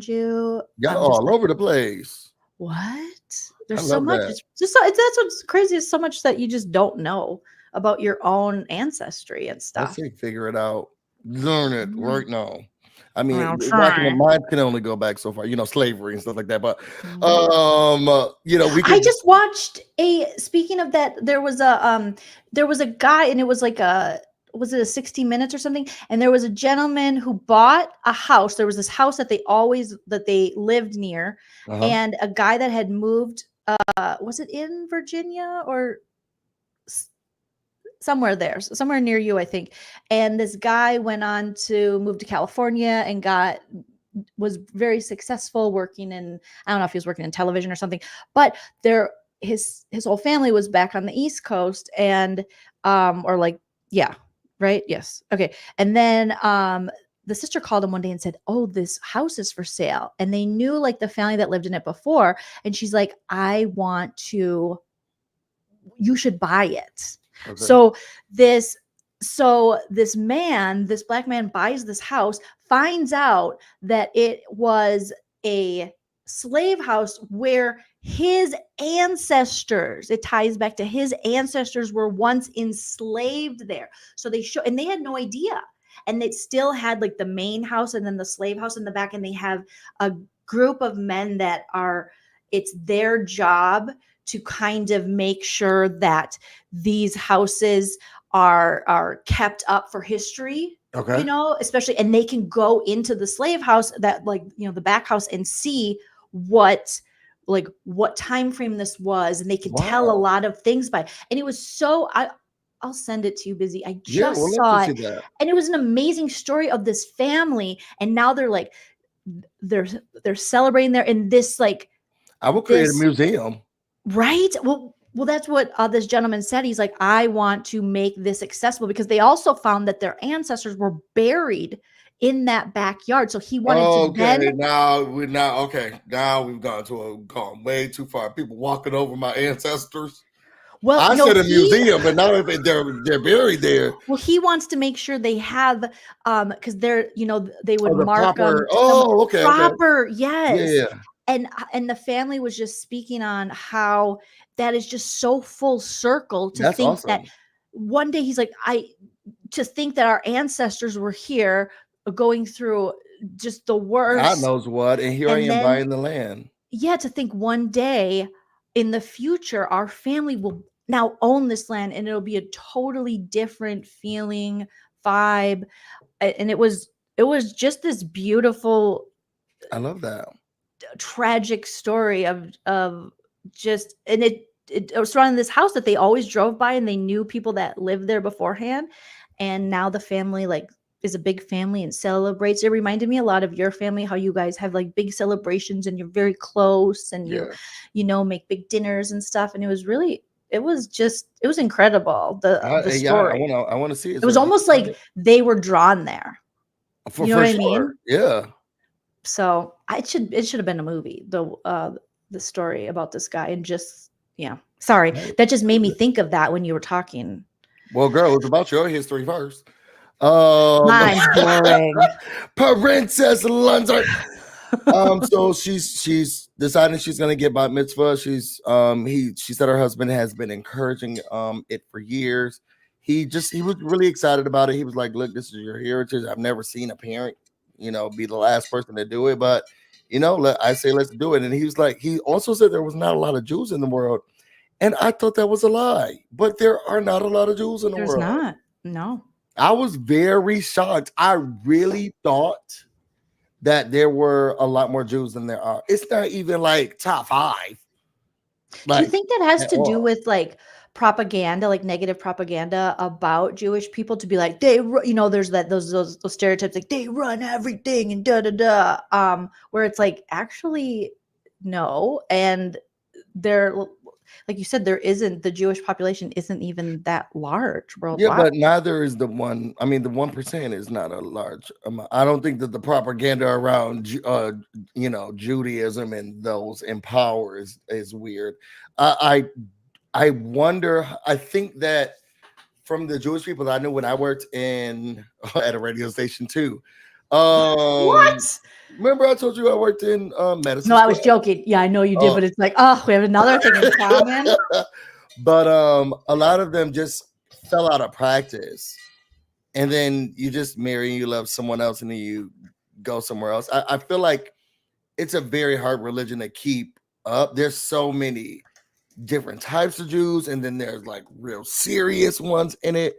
Jew. Yeah, all over the place. What? There's so much. It's just that's what's crazy is so much that you just don't know about your own ancestry and stuff. I say figure it out, learn it right now. I mean, mine can only go back so far, slavery and stuff like that. But I just watched speaking of that, there was a guy, and it was like was it a 60 Minutes or something? And there was a gentleman who bought a house. There was this house that they lived near, and a guy that had moved. Was it in Virginia or somewhere there, somewhere near you, I think? And this guy went on to move to California and was very successful working in, I don't know if he was working in television or something, but his whole family was back on the East Coast, and right? Yes. Okay. And then the sister called him one day and said, "Oh, this house is for sale." And they knew like the family that lived in it before. And she's like, you should buy it. Okay. So this black man buys this house, finds out that it was a slave house where his ancestors, it ties back to his ancestors, were once enslaved there. So and they had no idea. And it still had like the main house and then the slave house in the back. And they have a group of men that it's their job to kind of make sure that these houses are kept up for history. Okay. Especially, and they can go into the slave house, that the back house, and see what like what time frame this was, and they could tell a Wow. lot of things by. And it was so I'll send it to you, Busy. I Yeah, just we'll let saw you it, see that. and it was an amazing story of this family, and now they're like they're celebrating there in this like I will create a this museum. right. Well, that's what this gentleman said. He's like, I want to make this accessible because they also found that their ancestors were buried in that backyard. So he wanted to Okay, then. now we've gone way too far. People walking over my ancestors. Well, I no, said a museum, but now if they're buried there. well, he wants to make sure they have, because they're, they would Oh, the mark them proper. to some Oh, okay. proper, Yeah, yes. yeah. And the family was just speaking on how that is just so full circle to That's think that awesome. one day he's like, to think that our ancestors were here going through just the God worst. knows what, and here I And am then, buying the land. yeah, to think one day in the future, our family will now own this land and it'll be a totally different feeling, vibe. And it was just this beautiful, I love that. tragic story of just, and it was surrounding this house that they always drove by, and they knew people that lived there beforehand, and now the family like is a big family and celebrates. It reminded me a lot of your family, how you guys have like big celebrations and you're very close, and Yeah. you make big dinners and stuff, and it was incredible, the Yeah, story. I want to see it. It was almost like they were drawn there. for You know for what I sure. mean? Yeah. So it should have been a movie, the story about this guy, and just sorry, Right. that just made me think of that when you were talking. Well, girl, it's about your history first. Mine's boring. Princess Lunzer. So she's deciding she's gonna get bat mitzvah. She said her husband has been encouraging it for years. He was really excited about it. He was like, look, this is your heritage. I've never seen a parent, be the last person to do it, but I say let's do it. And he was like, he also said there was not a lot of Jews in the world. And I thought that was a lie, but there are not a lot of Jews in the There's world. not. No. I was very shocked. I really thought that there were a lot more Jews than there are. It's not even like top 5. Do you think that has at to do all. with like propaganda, like negative propaganda about Jewish people, to be like there's those stereotypes like they run everything and da da da, where it's like actually no, and they're like you said, the Jewish population isn't even that large worldwide. Yeah, but neither is the one. I mean, the 1% is not a large amount. I don't think that the propaganda around Judaism and those in power is weird. I wonder. I think that from the Jewish people that I knew when I worked in at a radio station too. What? Remember I told you I worked in medicine? No, I was joking. Yeah, I know you did, but it's like, oh, we have another thing in common. But a lot of them just fell out of practice, and then you just marry and you love someone else, and then you go somewhere else. I feel like it's a very hard religion to keep up. There's so many different types of Jews, and then there's like real serious ones in it.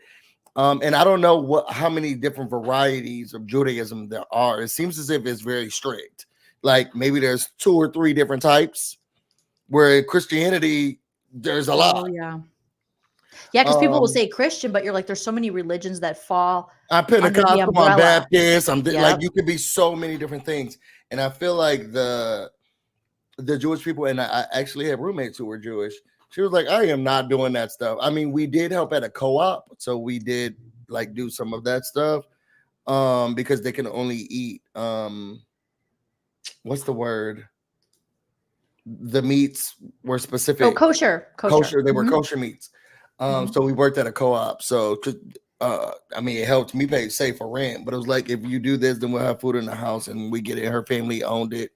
And I don't know how many different varieties of Judaism there are. It seems as if it's very strict. Like maybe there's 2 or 3 different types, where in Christianity there's a lot. Oh, yeah. Yeah, because people will say Christian, but you're like, there's so many religions that fall. I'm Pentecostal, I'm Baptist, like you could be so many different things. And I feel like the Jewish people, and I actually have roommates who were Jewish. She was like, I am not doing that stuff. I mean, we did help at a co-op, so we did like do some of that stuff because they can only eat what's the word? The meats were specific. Oh, kosher. They were kosher meats. So we worked at a co-op. So I mean, it helped me save for rent, but it was like, if you do this, then we'll have food in the house, and we get it. Her family owned it.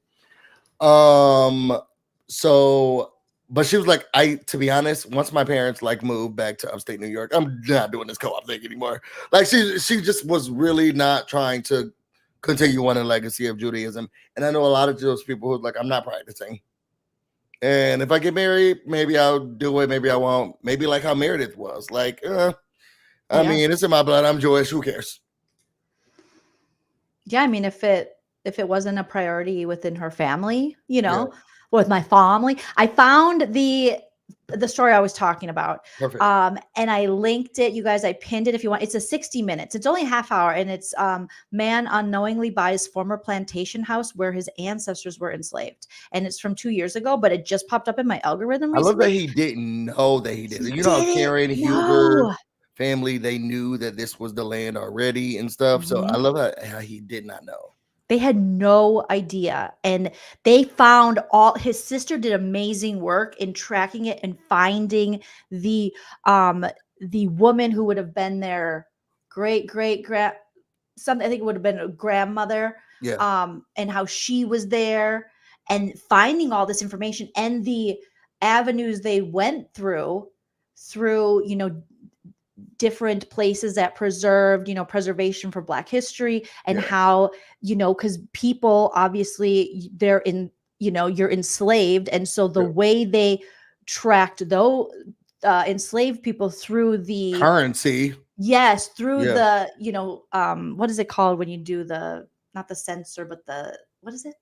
So, but she was like, to be honest, once my parents like moved back to upstate New York, I'm not doing this co-op thing anymore. Like she just was really not trying to continue on a legacy of Judaism. And I know a lot of Jewish people who like, I'm not practicing. And if I get married, maybe I'll do it, maybe I won't. Maybe like how Meredith was. Like, I mean, it's in my blood. I'm Jewish. Who cares? Yeah, I mean, if it wasn't a priority within her family, with my family. I found the story I was talking about. Perfect. And I linked it. You guys, I pinned it if you want. It's a 60 minutes. It's only a half hour. And it's man unknowingly buys former plantation house where his ancestors were enslaved. And it's from 2 years ago, but it just popped up in my algorithm I love that recently. he didn't know that he did it. He You know, didn't Karen Huger know. family, they knew that this was the land already and stuff. So I Mhm. love how he did not know. They had no idea. And they found his sister did amazing work in tracking it and finding the woman who would have been their great something, I think it would have been a grandmother, Yeah. and how she was there, and finding all this information and the avenues they went through, different places that preserved, preservation for Black history, and Yeah. how, because people obviously they're in, you're enslaved. And so the Yeah. way they tracked those enslaved people through the Currency. yes, through Yeah. the, what is it called when you do the, not the censor, but the, what is it?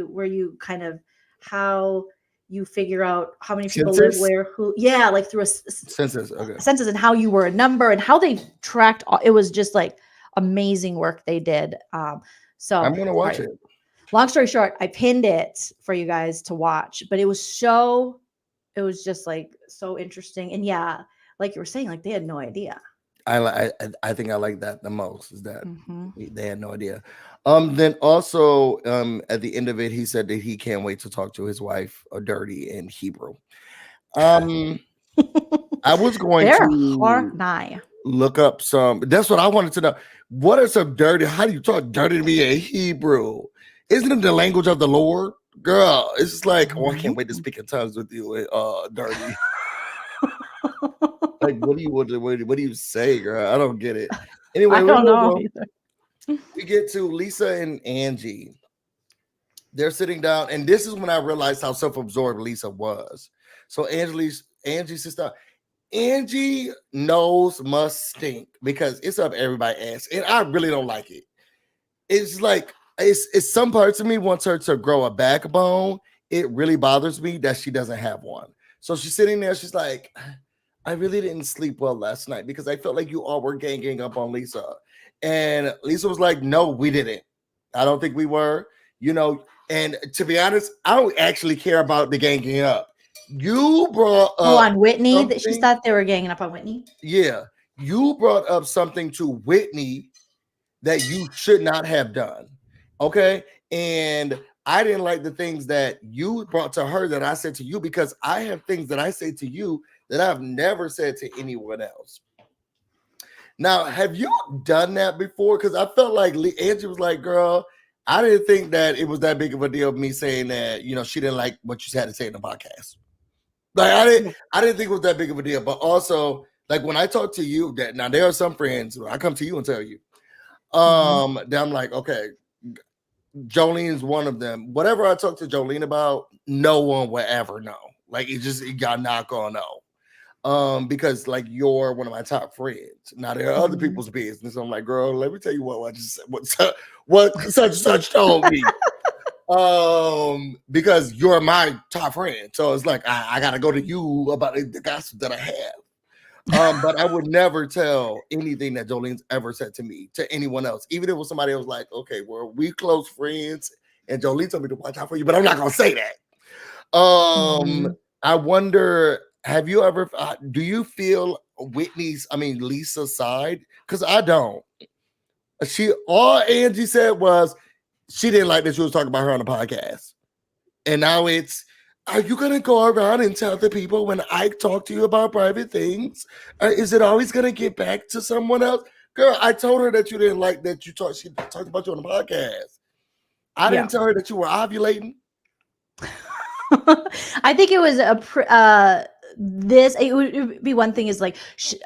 Where you kind of, how you figure out how many people live Census? where, who, yeah, like through a Census. Okay. census, and how you were a number and how they tracked it was just like amazing work they did. So I'm gonna watch sorry. it. Long story short, I pinned it for you guys to watch, but it was just like so interesting. And yeah, like you were saying, like they had no idea. I think I like that the most, is that Mhm. they had no idea. Then also at the end of it, he said that he can't wait to talk to his wife dirty in Hebrew. I was going They're to nigh. look up some. That's what I wanted to know. What are some dirty? How do you talk dirty to me in Hebrew? Isn't it the language of the Lord, girl? It's just like, oh, I can't wait to speak in tongues with you, dirty. Like, what do you say, girl? I don't get it. Anyway, I we'll don't move know on. either. We get to Lisa and Angie. They're sitting down, and this is when I realized how self-absorbed Lisa was. So Angie's sister, Angie nose must stink because it's up everybody's ass, and I really don't like it. It's like it's some parts of me wants her to grow a backbone. It really bothers me that she doesn't have one. So she's sitting there, she's like, I really didn't sleep well last night because I felt like you all were ganging up on Lisa. And Lisa was like, no, we didn't. I don't think we were, and to be honest, I don't actually care about the ganging up. You brought up on Whitney, that she something- thought they were ganging up on Whitney. Yeah, you brought up something to Whitney that you should not have done. Okay. And I didn't like the things that you brought to her that I said to you, because I have things that I say to you that I've never said to anyone else. Now, have you done that before? Because I felt like Angie was like, girl, I didn't think that it was that big of a deal of me saying that, she didn't like what you had to say in the podcast. Like I didn't think it was that big of a deal. But also, like when I talk to you, that now there are some friends, I come to you and tell you, that I'm like, okay, Joleen is one of them. Whatever I talk to Joleen about, no one will ever know. Like y'all not gonna know. Because like you're one of my top friends. Now there are other people's business. I'm like, girl, let me tell you what I just said, what such and such told me. Because you're my top friend. So it's like I gotta go to you about the gossip that I have. But I would never tell anything that Jolene's ever said to me to anyone else, even if it was somebody else. Like, okay, well, we close friends, and Joleen told me to watch out for you, but I'm not gonna say that. I wonder, have you ever? Do you feel Lisa's side? Because I don't. All Angie said was she didn't like that you was talking about her on the podcast, and now it's, are you going to go around and tell the people when I talk to you about private things? Is it always going to get back to someone else? Girl, I told her that you didn't like that she talked about you on the podcast. I didn't tell her that you were ovulating. I think it was it would be one thing is like, she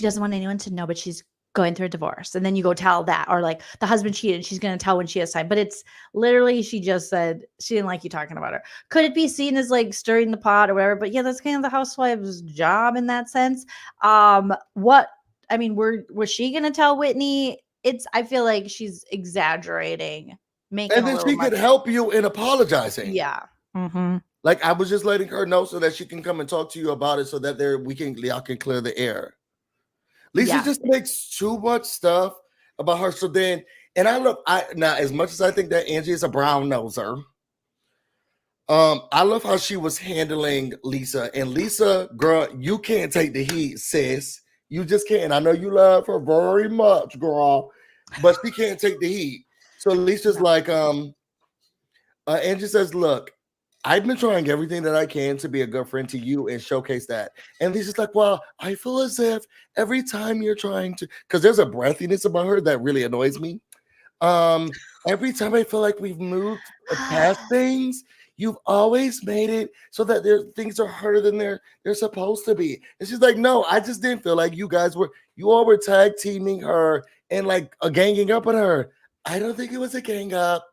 doesn't want anyone to know, but she's going through a divorce, and then you go tell that, or like the husband cheated and she's going to tell when she has time, but it's literally she just said she didn't like you talking about her. Could it be seen as like stirring the pot or whatever? But yeah, that's kind of the housewife's job in that sense. Was she going to tell Whitney? I feel like she's exaggerating, making And then she could help you in apologizing. Yeah, Mm-hmm. Like, I was just letting her know so that she can come and talk to you about it so that y'all can clear the air. Lisa Yeah. just makes too much stuff about her. So then, and now as much as I think that Angie is a brown noser, I love how she was handling Lisa. And Lisa, girl, you can't take the heat, sis. You just can't. I know you love her very much, girl, but she can't take the heat. So Lisa's like, Angie says, look, I've been trying everything that I can to be a good friend to you and showcase that. And Lisa's like, well, I feel as if every time you're trying to, because there's a breathiness about her that really annoys me. Every time I feel like we've moved past things, you've always made it so that things are harder than they're supposed to be. And she's like, no, I just didn't feel like you all were tag teaming her and like ganging up on her. I don't think it was a gang up.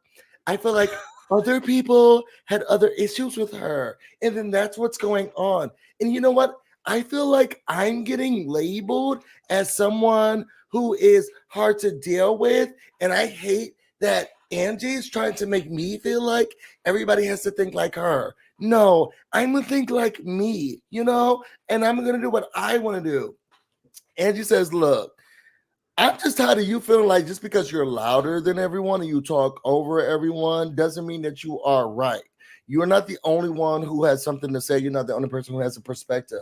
I feel like other people had other issues with her. And then that's what's going on. And you know what? I feel like I'm getting labeled as someone who is hard to deal with. And I hate that Angie is trying to make me feel like everybody has to think like her. No, I'm going to think like me, and I'm going to do what I want to do. Angie says, look, I'm just tired of you feeling like just because you're louder than everyone and you talk over everyone doesn't mean that you are right. You're not the only one who has something to say. You're not the only person who has a perspective.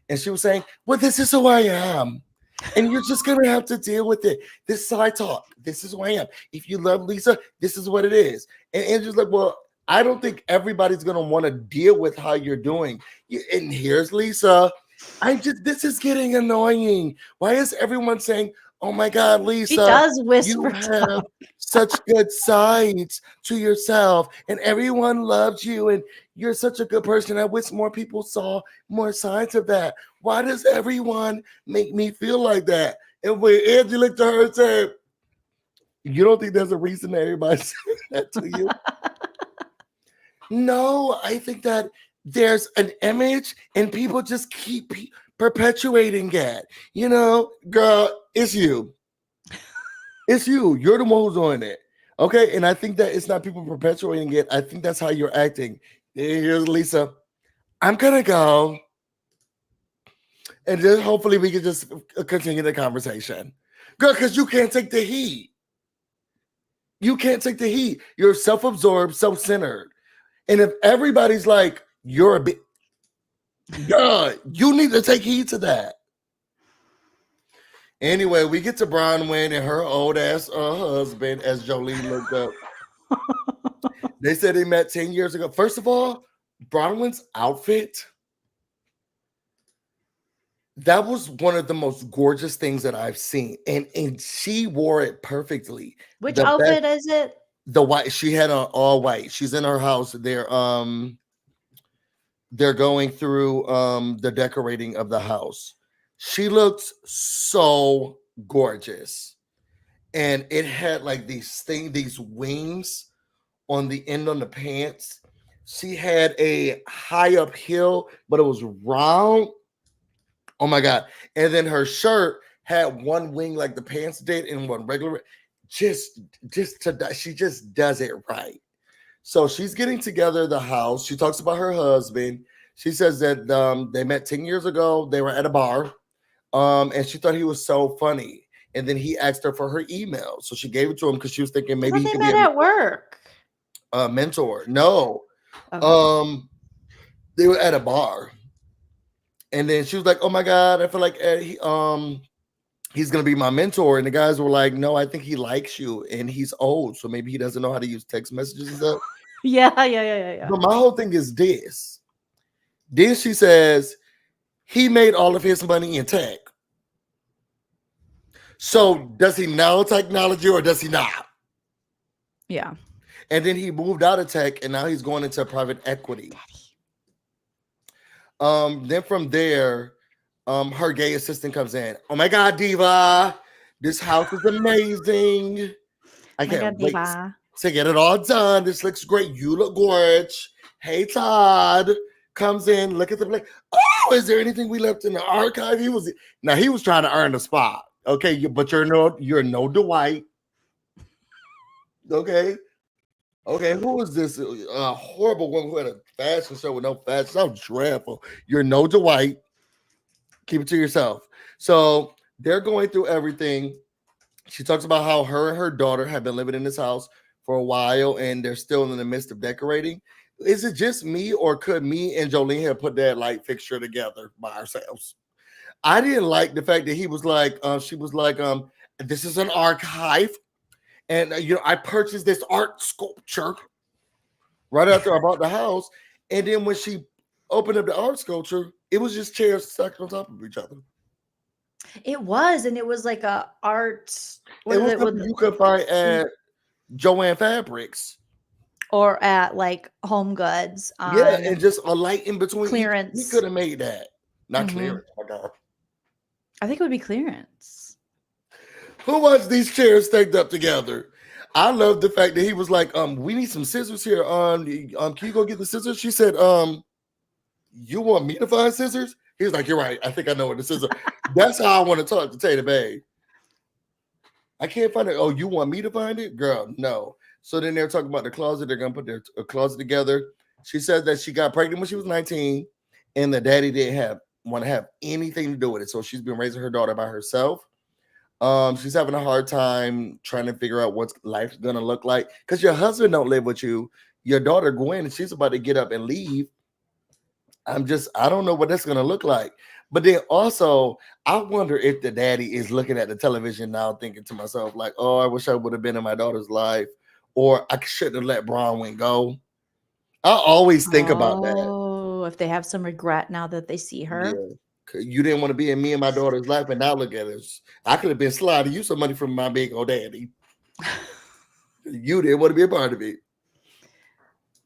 And she was saying, well, this is who I am. And you're just going to have to deal with it. This is how I talk. This is who I am. If you love Lisa, this is what it is. And Angie's like, well, I don't think everybody's going to want to deal with how you're doing. And here's Lisa. This is getting annoying. Why is everyone saying, oh my God, Lisa, She does you whisper have such good sides to yourself and everyone loves you and you're such a good person. I wish more people saw more sides of that. Why does everyone make me feel like that? And when Angie looked at her and said, you don't think there's a reason that everybody's saying that to you? No, I think that there's an image and people just keep perpetuating it. Girl, it's you. It's you. You're the one who's doing it. Okay. And I think that it's not people perpetuating it. I think that's how you're acting. Here's Lisa. I'm going to go. And then hopefully we can just continue the conversation. Girl, because you can't take the heat. You can't take the heat. You're self-absorbed, self-centered. And if everybody's like, you're a bit, God, you need to take heed to that. Anyway, we get to Bronwyn and her old ass husband, as Joleen looked up. They said they met 10 years ago. First of all, Bronwyn's outfit, that was one of the most gorgeous things that I've seen. And she wore it perfectly. Which outfit is it? The white. She had on all white. She's in her house. They're going through the decorating of the house. She looks so gorgeous. And it had like these wings on the end on the pants. She had a high up heel, but it was round. Oh my God. And then her shirt had one wing like the pants did and one regular. She just does it right. So she's getting together the house. She talks about her husband. She says that they met 10 years ago. They were at a bar. And she thought he was so funny. And then he asked her for her email. So she gave it to him because she was thinking maybe he they could met be at work. A mentor. No. Okay. They were at a bar. And then she was like, oh my God, I feel like he's going to be my mentor. And the guys were like, no, I think he likes you. And he's old. So maybe he doesn't know how to use text messages and stuff. Yeah. But my whole thing is this. Then she says, he made all of his money in tech. So does he know technology or does he not? Yeah. And then he moved out of tech and now he's going into private equity. Then from there, her gay assistant comes in. Oh my God, Diva, this house is amazing. I can't wait to get it all done. This looks great. You look gorgeous. Hey, Todd comes in. Look at the place. Oh, is there anything we left in the archive? He was trying to earn a spot. Okay, but you're no Dwight. Okay. Okay, who is this horrible one who had a fashion show with no fashion? So dreadful. You're no Dwight. Keep it to yourself. So they're going through everything. She talks about how her and her daughter have been living in this house for a while and they're still in the midst of decorating. Is it just me, or could me and Joleen have put that light fixture together by ourselves? I didn't like the fact that he was like, she was like, this is an archive. And I purchased this art sculpture right after I bought the house. And then when she opened up the art sculpture, it was just chairs stacked on top of each other. It was, and it was like a art. It was something you could find at Joanne Fabrics. Or at like Home Goods. Yeah, and just a light in between. Clearance. We could have made that. Not clearance. Oh my God. I think it would be clearance. Who wants these chairs stacked up together? I love the fact that he was like, we need some scissors here. Can you go get the scissors? She said, you want me to find scissors? He was like, you're right. I think I know what the scissors. That's how I want to talk to Tatum Bay. I can't find it. Oh, you want me to find it? Girl, no. So then they're talking about the closet. They're going to put their closet together. She said that she got pregnant when she was 19 and the daddy didn't want to have anything to do with it. So she's been raising her daughter by herself. She's having a hard time trying to figure out what's life's going to look like because your husband don't live with you. Your daughter, Gwen, she's about to get up and leave. I don't know what that's going to look like. But then also, I wonder if the daddy is looking at the television now thinking to myself, like, oh, I wish I would have been in my daughter's life, or I shouldn't have let Bronwyn go. I always think about that. Oh, if they have some regret now that they see her. Yeah. You didn't want to be in me and my daughter's life, and now look at us. I could have been sliding you some money from my big old daddy. You didn't want to be a part of it.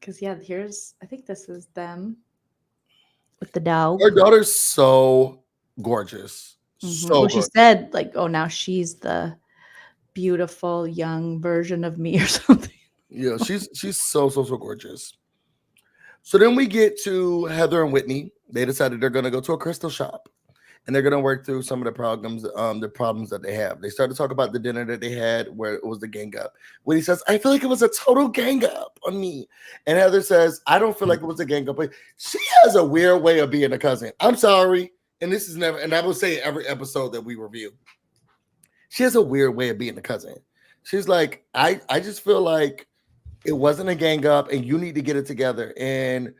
Because, yeah, I think this is them with the dog. Her daughter's so gorgeous. Mm-hmm. So well, gorgeous. she said, like, oh, now she's the beautiful young version of me or something. Yeah, she's so gorgeous. So then we get to Heather and Whitney. They decided they're going to go to a crystal shop and they're going to work through some of the problems that they have. They started to talk about the dinner that they had where it was the gang up. Whitney says, I feel like it was a total gang up on me. And Heather says, I don't feel like it was a gang up. She has a weird way of being a cousin. I'm sorry. And this is never, and I will say every episode that we review, she has a weird way of being a cousin. She's like, I just feel like it wasn't a gang up and you need to get it together. And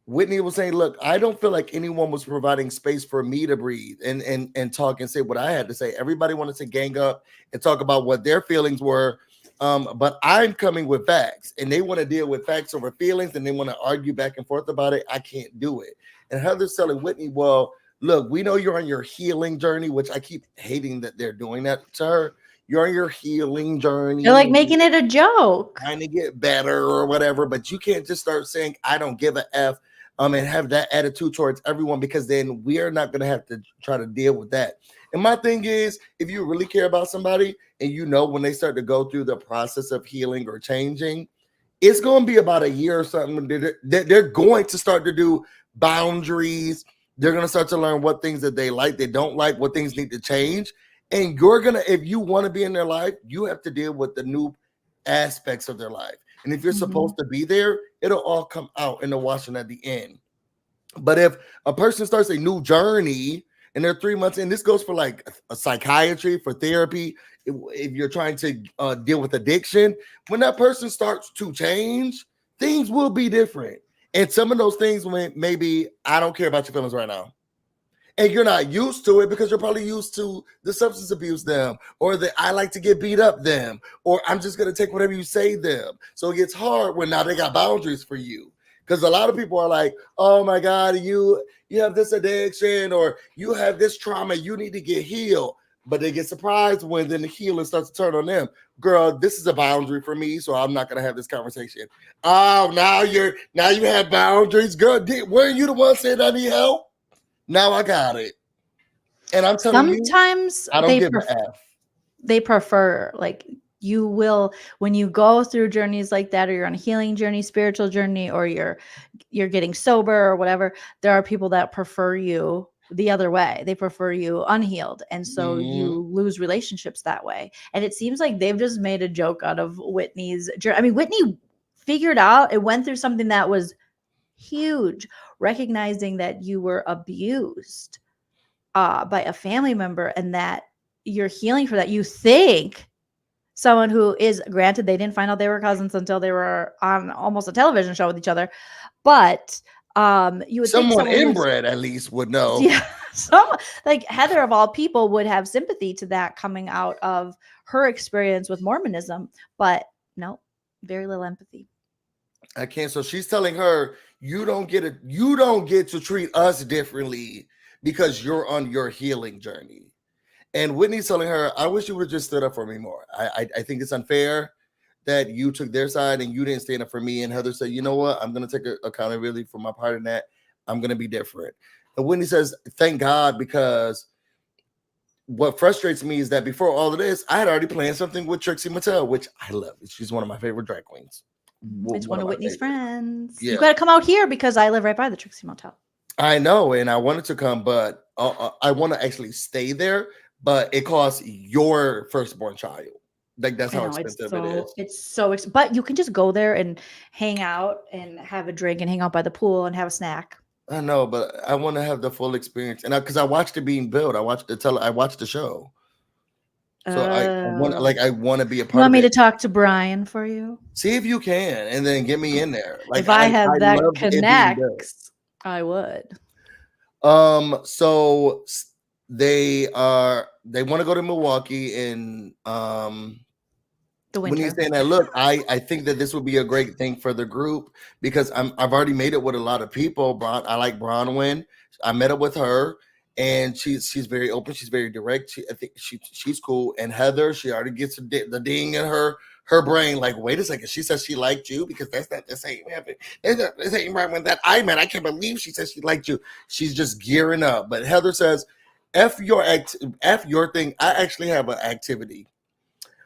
Whitney was saying, look, I don't feel like anyone was providing space for me to breathe and talk and say what I had to say. Everybody wanted to gang up and talk about what their feelings were. But I'm coming with facts and they want to deal with facts over feelings and they want to argue back and forth about it. I can't do it. And Heather's telling Whitney, well, look, we know you're on your healing journey, which I keep hating that they're doing that to her. You're on your healing journey. They're like making it a joke. Trying to get better or whatever, but you can't just start saying, I don't give a F, and have that attitude towards everyone, because then we are not going to have to try to deal with that. And my thing is, if you really care about somebody and you know when they start to go through the process of healing or changing, it's going to be about a year or something. They're going to start to do boundaries. They're going to start to learn what things that they like, they don't like, what things need to change. And you're going to, if you want to be in their life, you have to deal with the new aspects of their life. And if you're supposed to be there, it'll all come out in the washing at the end. But if a person starts a new journey and they're 3 months in, this goes for like a psychiatry, for therapy. If you're trying to deal with addiction, when that person starts to change, things will be different. And some of those things, when maybe I don't care about your feelings right now. And you're not used to it because you're probably used to the substance abuse them, or the I like to get beat up them, or I'm just going to take whatever you say them. So it gets hard when now they got boundaries for you. Because a lot of people are like, oh my God, you have this addiction or you have this trauma, you need to get healed. But they get surprised when then the healing starts to turn on them. Girl, this is a boundary for me, so I'm not going to have this conversation. Oh, now you have boundaries. Girl, weren't you the one saying I need help? Now I got it. And I'm telling sometimes you, I don't give a F. They prefer, like, you will, when you go through journeys like that, or you're on a healing journey, spiritual journey, or you're getting sober or whatever, there are people that prefer you the other way. They prefer you unhealed. And so you lose relationships that way. And it seems like they've just made a joke out of Whitney's journey. I mean, Whitney figured out it went through something that was huge, recognizing that you were abused by a family member and that you're healing for that. You think someone who is, granted, they didn't find out they were cousins until they were on almost a television show with each other, but you would think Someone someone who's- inbred at least would know. yeah, someone like Heather of all people would have sympathy to that coming out of her experience with Mormonism, but no, very little empathy. I can't. So she's telling her, you don't get to treat us differently because you're on your healing journey. And Whitney's telling her, I wish you would have just stood up for me more. I think it's unfair that you took their side and you didn't stand up for me. And Heather said, you know what? I'm going to take accountability for my part in that. I'm going to be different. And Whitney says, thank God, because what frustrates me is that before all of this, I had already planned something with Trixie Mattel, which I love. She's one of my favorite drag queens. It's one of Whitney's friends. Yeah. You got to come out here because I live right by the Trixie Motel. I know, and I wanted to come, but I want to actually stay there, but it costs your firstborn child. Like, that's how expensive it is. It's so expensive. But you can just go there and hang out and have a drink and hang out by the pool and have a snack. I know, but I want to have the full experience. And because I watched it being built, I watched the show. So I want to be a part of it. You want me to talk to Brian for you? See if you can, and then get me in there. Like, if I have that love it being built. connects, I would. So they want to go to Milwaukee, and when he's saying that, look, I think that this would be a great thing for the group because I've already made it with a lot of people. I like Bronwyn. I met up with her, and she's very open. She's very direct. I think she's cool. And Heather, she already gets the ding in her brain. Like, wait a second, she says she liked you because that's not the same. That's not the same right when that I met. I can't believe she says she liked you. She's just gearing up. But Heather says, F your thing. I actually have an activity.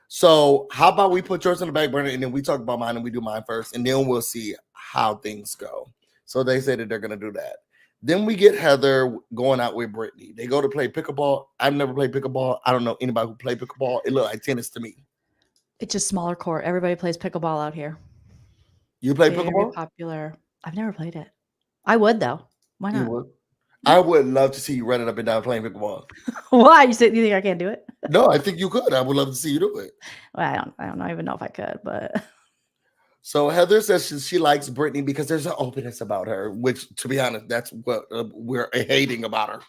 So how about we put yours on the back burner and then we talk about mine and we do mine first and then we'll see how things go. So they say that they're going to do that. Then we get Heather going out with Brittany. They go to play pickleball. I've never played pickleball. I don't know anybody who played pickleball. It looked like tennis to me. It's just smaller court. Everybody plays pickleball out here. You play Very pickleball? Popular. I've never played it. I would though. Why not? You would? I would love to see you running up and down playing pickleball. Why? You think I can't do it? No, I think you could. I would love to see you do it. Well, I don't even know if I could, but so Heather says she likes Brittany because there's an openness about her, which, to be honest, that's what we're hating about her.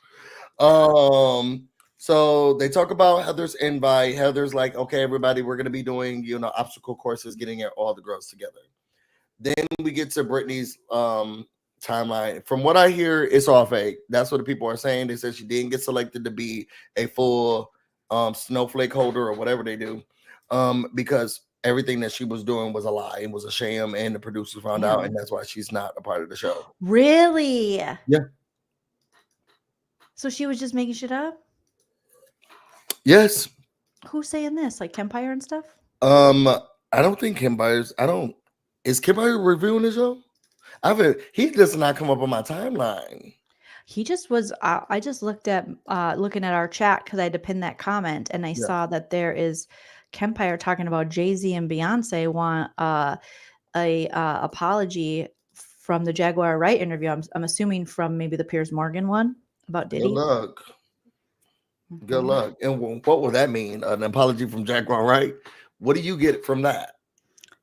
So they talk about Heather's invite. Heather's like, okay, everybody, we're gonna be doing, obstacle courses, getting all the girls together. Then we get to Brittany's timeline. From what I hear, it's all fake. That's what the people are saying. They said she didn't get selected to be a full snowflake holder or whatever they do, because everything that she was doing was a lie and was a sham, and the producers found out, and that's why she's not a part of the show. Really? Yeah. So she was just making shit up? Yes. Who's saying this? Like Kempire and stuff? I don't think Kempire's. Is Kempire reviewing the show? He does not come up on my timeline. He just was. I just looked at looking at our chat because I had to pin that comment, and I saw that there is Kempire talking about Jay-Z and Beyonce want a apology from the Jaguar Wright interview. I'm assuming from maybe the Piers Morgan one about Diddy. Good luck. Good luck. And what will that mean? An apology from Jaguar Wright? What do you get from that?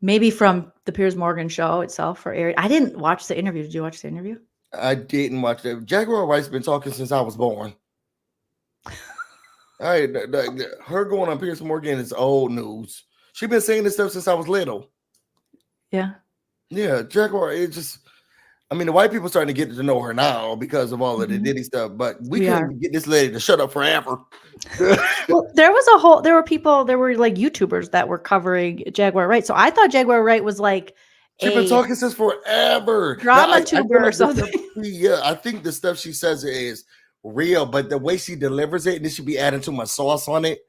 Maybe from the Piers Morgan show itself for Ari. I didn't watch the interview. Did you watch the interview? I didn't watch that. Jaguar Wright's been talking since I was born. All right, her going on Piers Morgan is old news. She's been saying this stuff since I was little. Yeah. Yeah, Jaguar, the white people starting to get to know her now because of all of the Diddy stuff, but we couldn't get this lady to shut up forever. Well, there were like YouTubers that were covering Jaguar Wright. So I thought Jaguar Wright was like she's been talking since forever. Drama tuber or something. Yeah, I think the stuff she says is real, but the way she delivers it, and this should be adding too much sauce on it.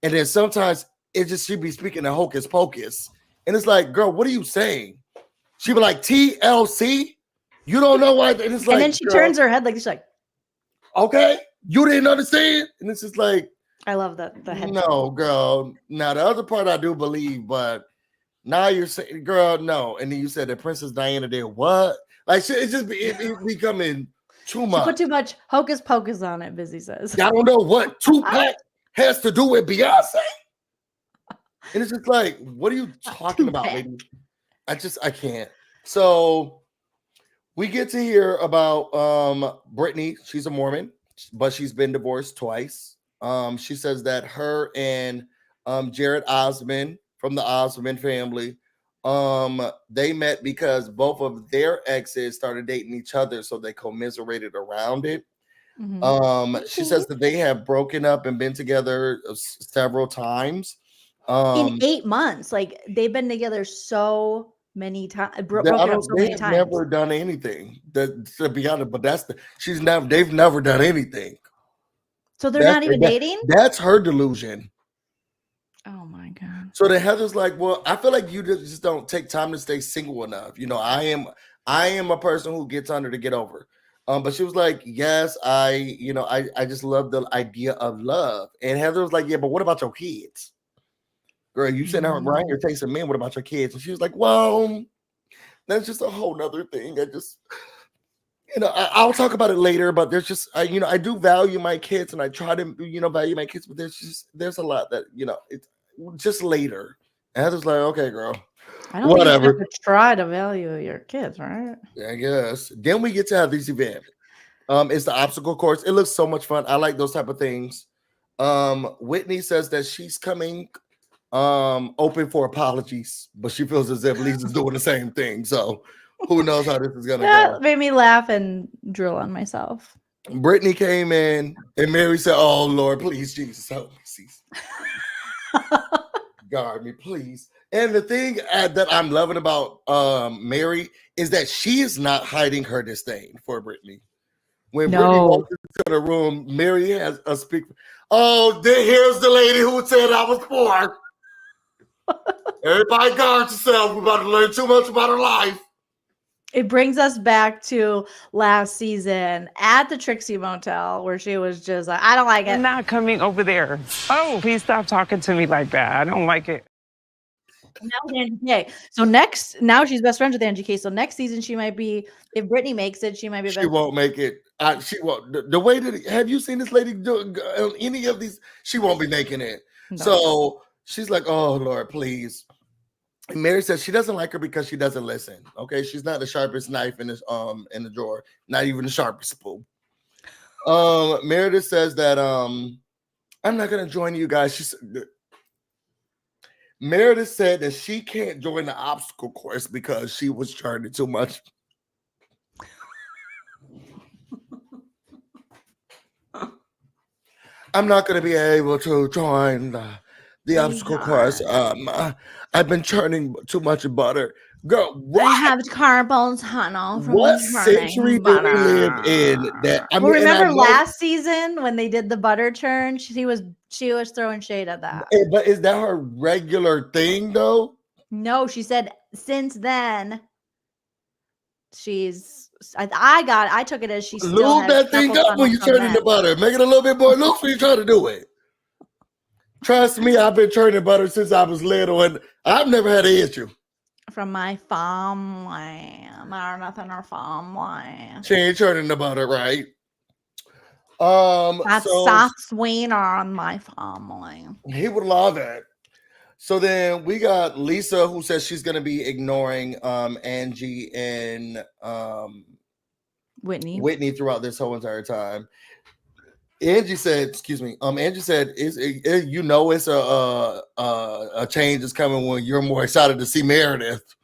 And then sometimes it just should be speaking of hocus pocus. And it's like, girl, what are you saying? She be like, TLC? You don't know why? And it's like, and then she turns her head like she's like, okay, you didn't understand? And it's just like, I love the head. No, girl. Now the other part I do believe, but Now you're saying, girl, no. And then you said that Princess Diana did what? Like, it's just it's becoming too She much. put too much hocus pocus on it, Busy says. I don't know what Tupac has to do with Beyonce. And it's just like, what are you talking about, lady? I can't. So we get to hear about Britani. She's a Mormon, but she's been divorced twice. She says that her and Jared Osmond from the Osmond family, they met because both of their exes started dating each other, so they commiserated around it. She says that they have broken up and been together several times. In 8 months, like they've been together so many times, broken up so many times. Never done anything. To be honest, but they've never done anything. So they're not even dating? That's her delusion. Oh my God. So then Heather's like, well, I feel like you just don't take time to stay single enough. You know, I am a person who gets under to get over. But she was like, yes, I just love the idea of love. And Heather was like, yeah, but what about your kids? Girl, you sitting around here tasting men. What about your kids? And she was like, well, that's just a whole nother thing. I'll talk about it later, but there's just, I do value my kids and I try to, value my kids, but there's a lot that, it's just later. And Heather's like, okay, girl, I don't whatever. Think you have to try to value your kids, right? I guess. Then we get to have this event. It's the obstacle course. It looks so much fun. I like those type of things. Whitney says that she's coming open for apologies, but she feels as if Lisa's doing the same thing. So who knows how this is gonna go? That made me laugh and drill on myself. Brittany came in and Mary said, oh Lord, please, Jesus, help me, Jesus. Guard me, please. And the thing that I'm loving about Mary is that she is not hiding her disdain for Brittany. When Brittany walks into the room, Mary has a speak. Oh, here's the lady who said I was poor. Everybody guard yourself. We're about to learn too much about her life. It brings us back to last season at the Trixie Motel where she was just like, I don't like it. I'm not coming over there. Oh, please stop talking to me like that. I don't like it. Now with Angie K. So now she's best friends with Angie K. So next season she might be, if Brittany makes it, she might be. She won't make it. She won't. The way that have you seen this lady do any of these? She won't be making it. No. So she's like, oh Lord, please. And Mary says she doesn't like her because she doesn't listen. Okay, she's not the sharpest knife in the drawer, not even the sharpest spoon. Meredith says that I'm not gonna join you guys. Meredith said that she can't join the obstacle course because she was charging too much. I'm not going to be able to join the obstacle course. I've been churning too much butter. Girl, what? I have carpal tunnel from what century do we live in? That I mean, remember last season when they did the butter churn? She was throwing shade at that. But is that her regular thing though? No, she said since then she's. I took it as she still lube that thing up when you turn in the butter. Make it a little bit more loose when you try to do it. Trust me, I've been churning butter since I was little, and I've never had an issue. From my farmland, or nothing or farmland. She ain't churning the butter, right? That's soft sweetener on my farmland. He would love it. So then we got Lisa, who says she's gonna be ignoring Angie and Whitney throughout this whole entire time. Angie said, it's a change is coming when you're more excited to see Meredith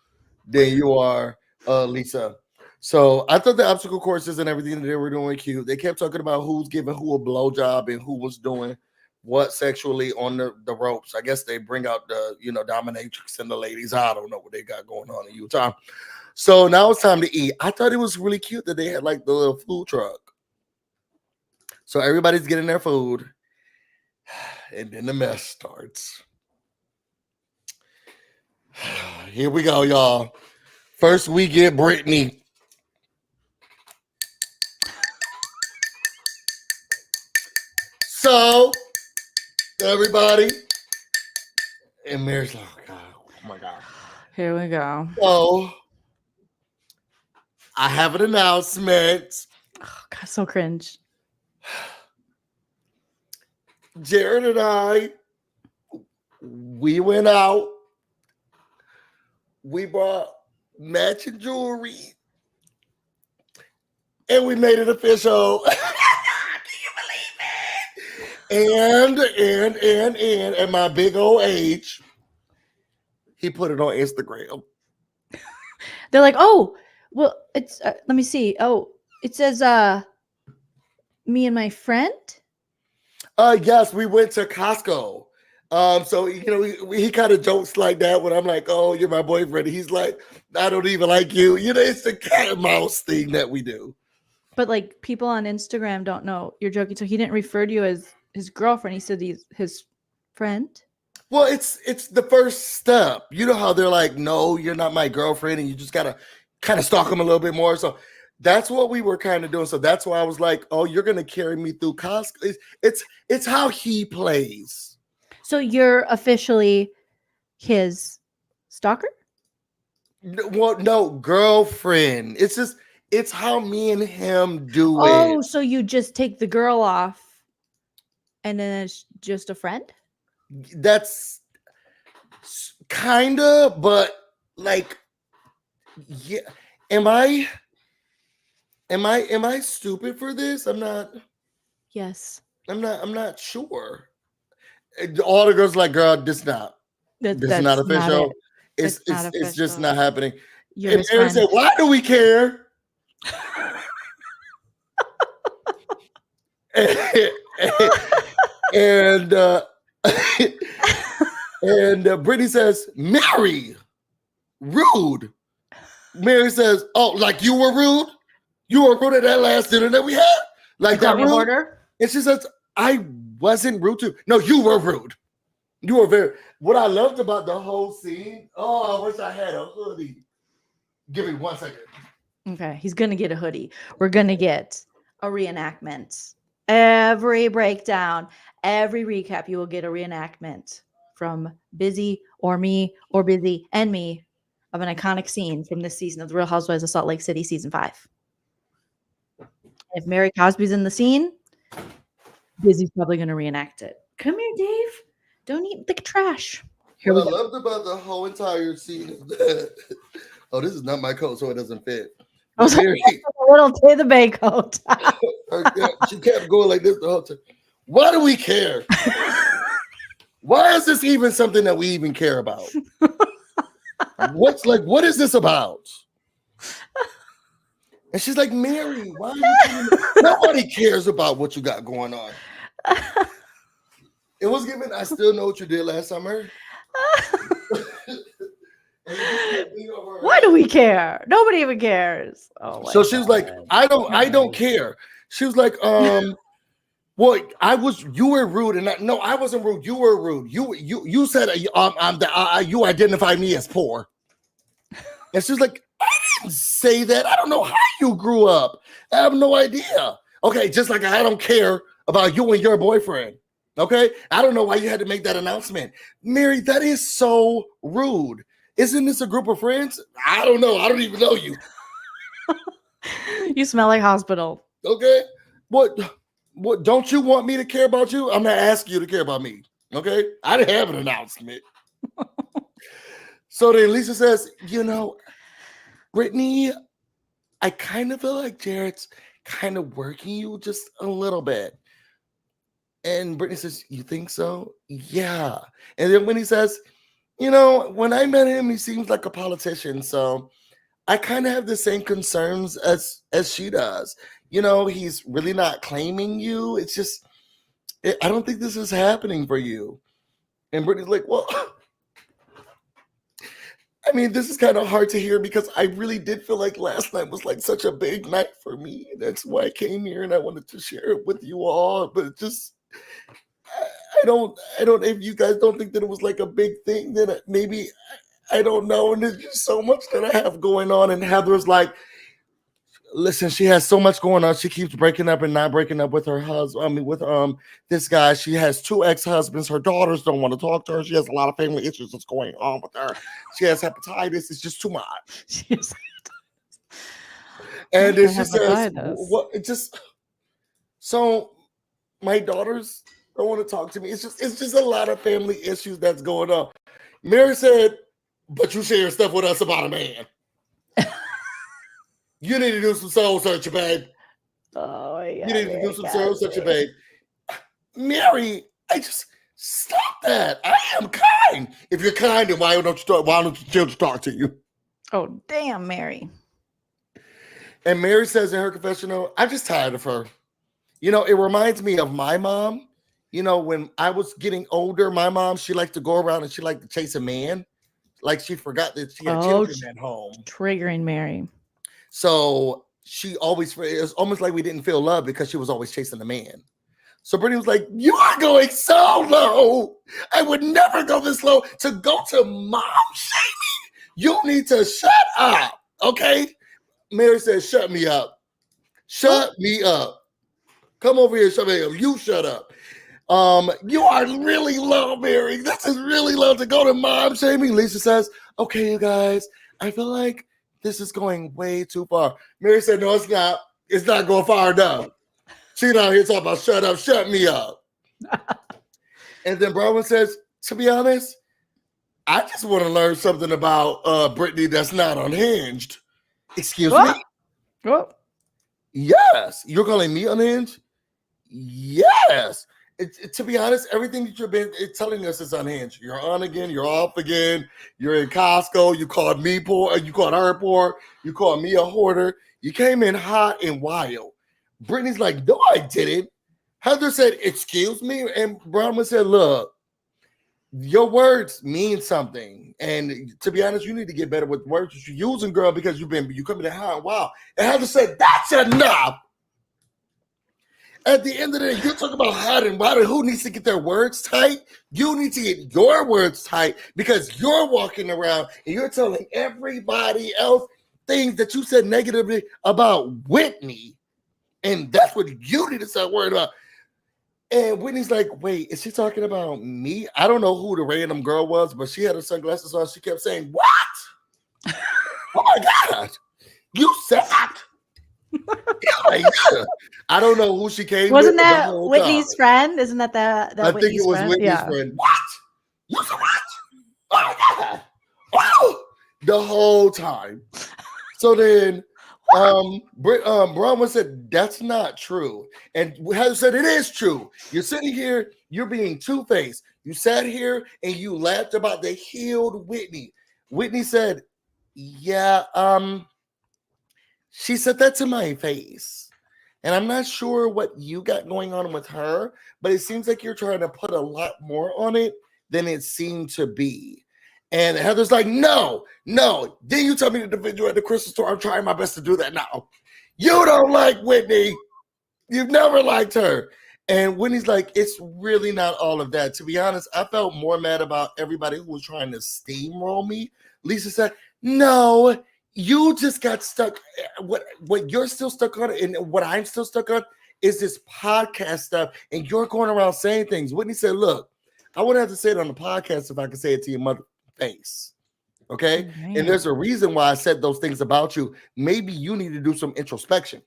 than you are Lisa. So I thought the obstacle courses and everything that they were doing cute. They kept talking about who's giving who a blowjob and who was doing what sexually on the ropes. I guess they bring out the dominatrix and the ladies. I don't know what they got going on in Utah. So now it's time to eat. I thought it was really cute that they had like the little food truck. So everybody's getting their food, and then the mess starts. Here we go, y'all. First, we get Britani. So, everybody, and Mary's like, oh my God. Here we go. So I have an announcement. Oh, God, so cringe. Jared and I, we went out. We bought matching jewelry. And we made it official. Can you believe it? And at my big old age, he put it on Instagram. They're like, oh, well, it's let me see. Oh, it says me and my friend. Yes, we went to Costco. So you know, he kind of jokes like that when I'm like, "Oh, you're my boyfriend." He's like, "I don't even like you." You know, it's the cat and mouse thing that we do. But like people on Instagram don't know you're joking. So he didn't refer to you as his girlfriend. He said he's his friend. Well, it's the first step. You know how they're like, "No, you're not my girlfriend," and you just gotta kind of stalk them a little bit more. So that's what we were kind of doing. So that's why I was like, "Oh, you're gonna carry me through Costco." It's how he plays. So you're officially his stalker? Well, no, girlfriend. It's how me and him do Oh, it. so you just take the girl off and then it's just a friend? That's kind of, but like, yeah. Am I stupid for this? Yes. I'm not sure. All the girls like, girl, this not official. It's It's just official. not happening. You're And his Mary friend. said, why do we care? and Brittany says, Mary, rude. Mary says, oh, like you were rude? You were rude at that last dinner that we had? Like that rude? Order? And she says, I wasn't rude to. No, you were rude. You were very. What I loved about the whole scene, oh, I wish I had a hoodie. Give me 1 second. Okay, he's gonna get a hoodie. We're gonna get a reenactment. Every breakdown, every recap, you will get a reenactment from Busy or me or Busy and me of an iconic scene from this season of The Real Housewives of Salt Lake City, season 5. If Mary Cosby's in the scene, Busy's probably gonna reenact it. Come here, Dave. Don't eat the trash. Here What we I go. loved about the whole entire scene is that, oh, this is not my coat, so it doesn't fit. I was like, Mary, a little Tay the Bay coat. she kept going like this the whole time. Why do we care? Why is this even something that we even care about? What is this about? And she's like, Mary, why are you telling me? Nobody cares about what you got going on. It was given, I still know what you did last summer. Why do we care? Nobody even cares. Oh, so she was like, I don't care. She was like, well, you were rude, and no, I wasn't rude. You were rude. You said you identified me as poor, and she was like, I didn't say that. I don't know how you grew up. I have no idea. Okay, just like I don't care about you and your boyfriend. Okay, I don't know why you had to make that announcement, Mary. That is so rude. Isn't this a group of friends? I don't know. I don't even know you. You smell like hospital. Okay, what? Don't you want me to care about you? I'm not asking you to care about me. Okay, I didn't have an announcement. So then Lisa says, Brittany, I kind of feel like Jared's kind of working you just a little bit. And Brittany says, you think so? Yeah. And then when he says, when I met him, he seems like a politician. So I kind of have the same concerns as she does. He's really not claiming you. It's just, I don't think this is happening for you. And Brittany's like, well, I mean, this is kind of hard to hear because I really did feel like last night was like such a big night for me. That's why I came here and I wanted to share it with you all. But it just, I don't, if you guys don't think that it was like a big thing, then maybe, I don't know. And there's just so much that I have going on. And Heather's like, listen, she has so much going on. She keeps breaking up and not breaking up with her husband. I mean, with this guy. She has 2 ex-husbands. Her daughters don't want to talk to her. She has a lot of family issues that's going on with her. She has hepatitis. It's just too much. And then she says, "What? It just so my daughters don't want to talk to me. It's just a lot of family issues that's going on." Mary said, "But you share stuff with us about a man. You need to do some soul searching, babe. Oh, yeah, you need to do some soul searching, babe." Mary, I just stop that. I am kind. If you're kind, then why don't you children talk to you? Oh, damn, Mary. And Mary says in her confessional, "I'm just tired of her. You know, it reminds me of my mom. You know, when I was getting older, my mom, she liked to go around and she liked to chase a man. Like she forgot that she had children at home. Triggering Mary. So she always, it was almost like we didn't feel love because she was always chasing the man. So Brittany was like, "You are going so low. I would never go this low to go to mom shaming. You need to shut up, okay?" Mary said, "Shut me up. Shut me up. Come over here, shut me up. You shut up. You are really low, Mary. This is really low to go to mom shaming." Lisa says, "Okay, you guys, I feel like this is going way too far." Mary said, "No, it's not. It's not going far enough. She's out here talking about shut up, shut me up." And then Bronwyn says, "To be honest, I just want to learn something about Britani that's not unhinged." Excuse me? What? Yes. You're calling me unhinged? Yes. To be honest, everything that you've been telling us is unhinged. You're on again. You're off again. You're in Costco. You called me poor. You called her poor. You called me a hoarder. You came in hot and wild. Brittany's like, "No, I didn't." Heather said, "Excuse me?" And Bronwyn said, "Look, your words mean something. And to be honest, you need to get better with words that you're using, girl, because you coming in hot and wild." And Heather said, "That's enough." At the end of the day, you're talking about hot and wild, and who needs to get their words tight? You need to get your words tight because you're walking around and you're telling everybody else things that you said negatively about Whitney. And that's what you need to start worrying about. And Whitney's like, "Wait, is she talking about me?" I don't know who the random girl was, but she had her sunglasses on. She kept saying, "What? Oh my God, you said that." I don't know who she came Wasn't with. that Whitney's friend? Isn't that that I think it was friend? Whitney's friend. "What? You said what? Oh my God. Wow." The whole time. So then Bronwyn said, "That's not true." And Heather said, "It is true. You're sitting here, you're being two-faced. You sat here and you laughed about the healed Whitney." Whitney said, "Yeah, she said that to my face. And I'm not sure what you got going on with her, but it seems like you're trying to put a lot more on it than it seemed to be." And Heather's like, no. Didn't you tell me to defend you at the crystal store? I'm trying my best to do that now. You don't like Whitney. You've never liked her. And Whitney's like, "It's really not all of that. To be honest, I felt more mad about everybody who was trying to steamroll me." Lisa said, "No, you just got stuck. What you're still stuck on and what I'm still stuck on is this podcast stuff. And you're going around saying things." Whitney said, "Look, I wouldn't have to say it on the podcast if I could say it to your mother face. Okay. Man. And there's a reason why I said those things about you. Maybe you need to do some introspection."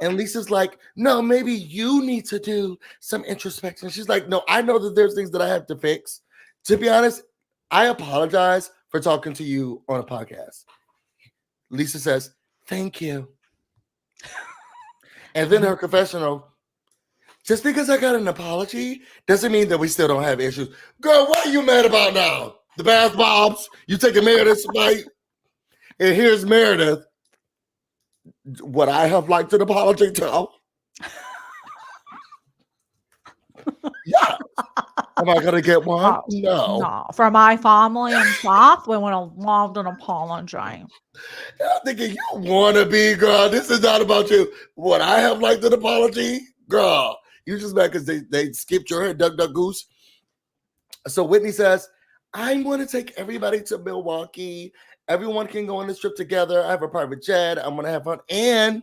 And Lisa's like, "No, maybe you need to do some introspection." She's like, "No, I know that there's things that I have to fix. To be honest, I apologize for talking to you on a podcast." Lisa says, "Thank you." And then her confessional, "Just because I got an apology doesn't mean that we still don't have issues." Girl, what are you mad about now? The bath bombs? You taking Meredith's bite? And here's Meredith. "Would I have liked an apology too?" Yeah. Am I gonna get one? No. No, for my family and stuff, we would have loved an apology. I'm thinking, you wanna be, girl. This is not about you. Would I have liked an apology? Girl, you just mad because they skipped your head, duck, duck, goose. So Whitney says, "I'm going to take everybody to Milwaukee Everyone can go on this trip together. I have a private jet. I'm gonna have fun, and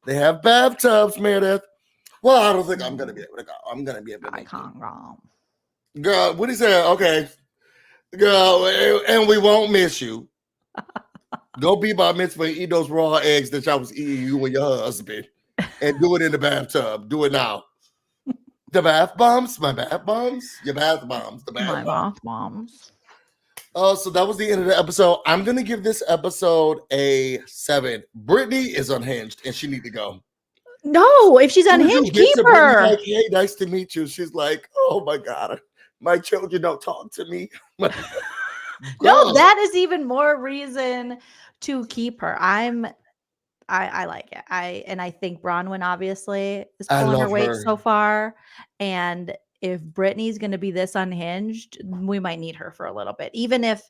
they have bathtubs, Meredith. Well, I don't think I'm gonna be able to go. I'm gonna be able to. I can't go. Girl, what he said? Okay, girl, and we won't miss you. Go be by mitzvah and eat those raw eggs that y'all was eating, you and your husband, and do it in the bathtub. Do it now. The bath bombs, my bath bombs, your bath bombs, the bath My bombs. bath bombs. So that was the end of the episode. I'm gonna give this episode a 7. Brittany is unhinged and she need to go. No, if she's As soon as you unhinged, get keep to Brittany's her. like, hey, nice to meet you. She's like, oh my God, my children don't talk to me. No, Girl. that is even more reason to keep her. I like it. I think Bronwyn obviously is I pulling her love weight her. so far. And if Brittany's gonna be this unhinged, we might need her for a little bit, even if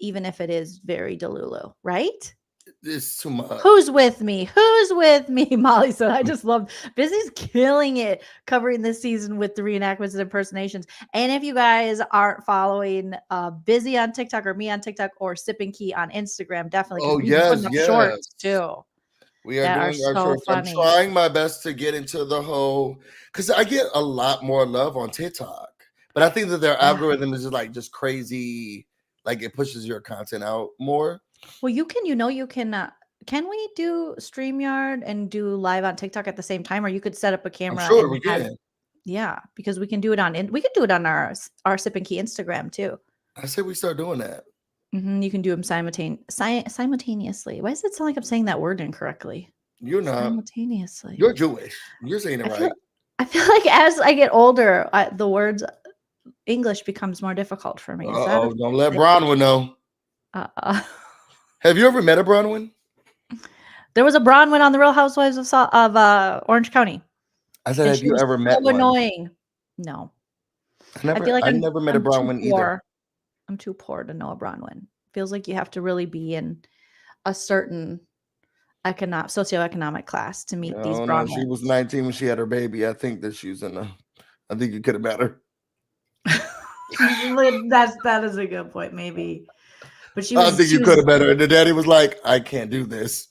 it is very Delulu, right? It's too much. Who's with me? Who's with me? Molly said, I just love Busy's killing it covering this season with the reenactments and impersonations. And if you guys aren't following Busy on TikTok or me on TikTok or Sip Ki on Instagram, definitely. Oh, We've been putting yes, up shorts too. We are that are doing our so shorts. funny. I'm trying my best to get into the whole, because I get a lot more love on TikTok, but I think that their algorithm is just crazy. Like it pushes your content out more. Well, you can can we do StreamYard and do live on TikTok at the same time? Or you could set up a camera. I'm sure and we can. Yeah, because we can do it we could do it on our Sip Ki Instagram too. I say we start doing that. You can do them simultaneously. Why does it sound like I'm saying that word incorrectly? You're not. Simultaneously. You're Jewish. You're saying it right. I feel like as I get older, the words English becomes more difficult for me. Don't let Bronwyn know. Have you ever met a Bronwyn? There was a Bronwyn on the Real Housewives of Orange County. I said, have you ever met one? Annoying. No. I feel like I never met a Bronwyn either. I'm too poor to know a Bronwyn. Feels like you have to really be in a certain socioeconomic class to meet these Bronwyn. She was 19 when she had her baby. I think that she's I think you could have met her. That is a good point, maybe. But I think you could have met her. And the daddy was like, I can't do this.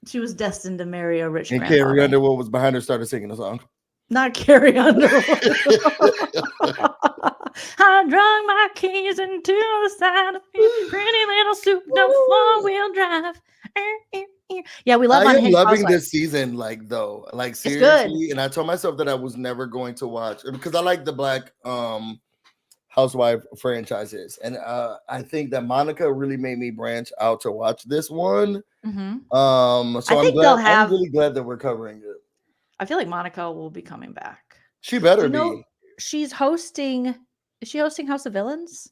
She was destined to marry a rich man. And Carrie Underwood was behind her, started singing a song. Not Carrie Underwood. I drug my keys into the side of a pretty little souped-up four-wheel drive. Yeah, we love. I am loving this season, seriously. Good. And I told myself that I was never going to watch because I like the Black Housewife franchises, and I think that Monica really made me branch out to watch this one. So I'm really glad that we're covering it. I feel like Monica will be coming back. She better be. She's hosting. Is she hosting House of Villains?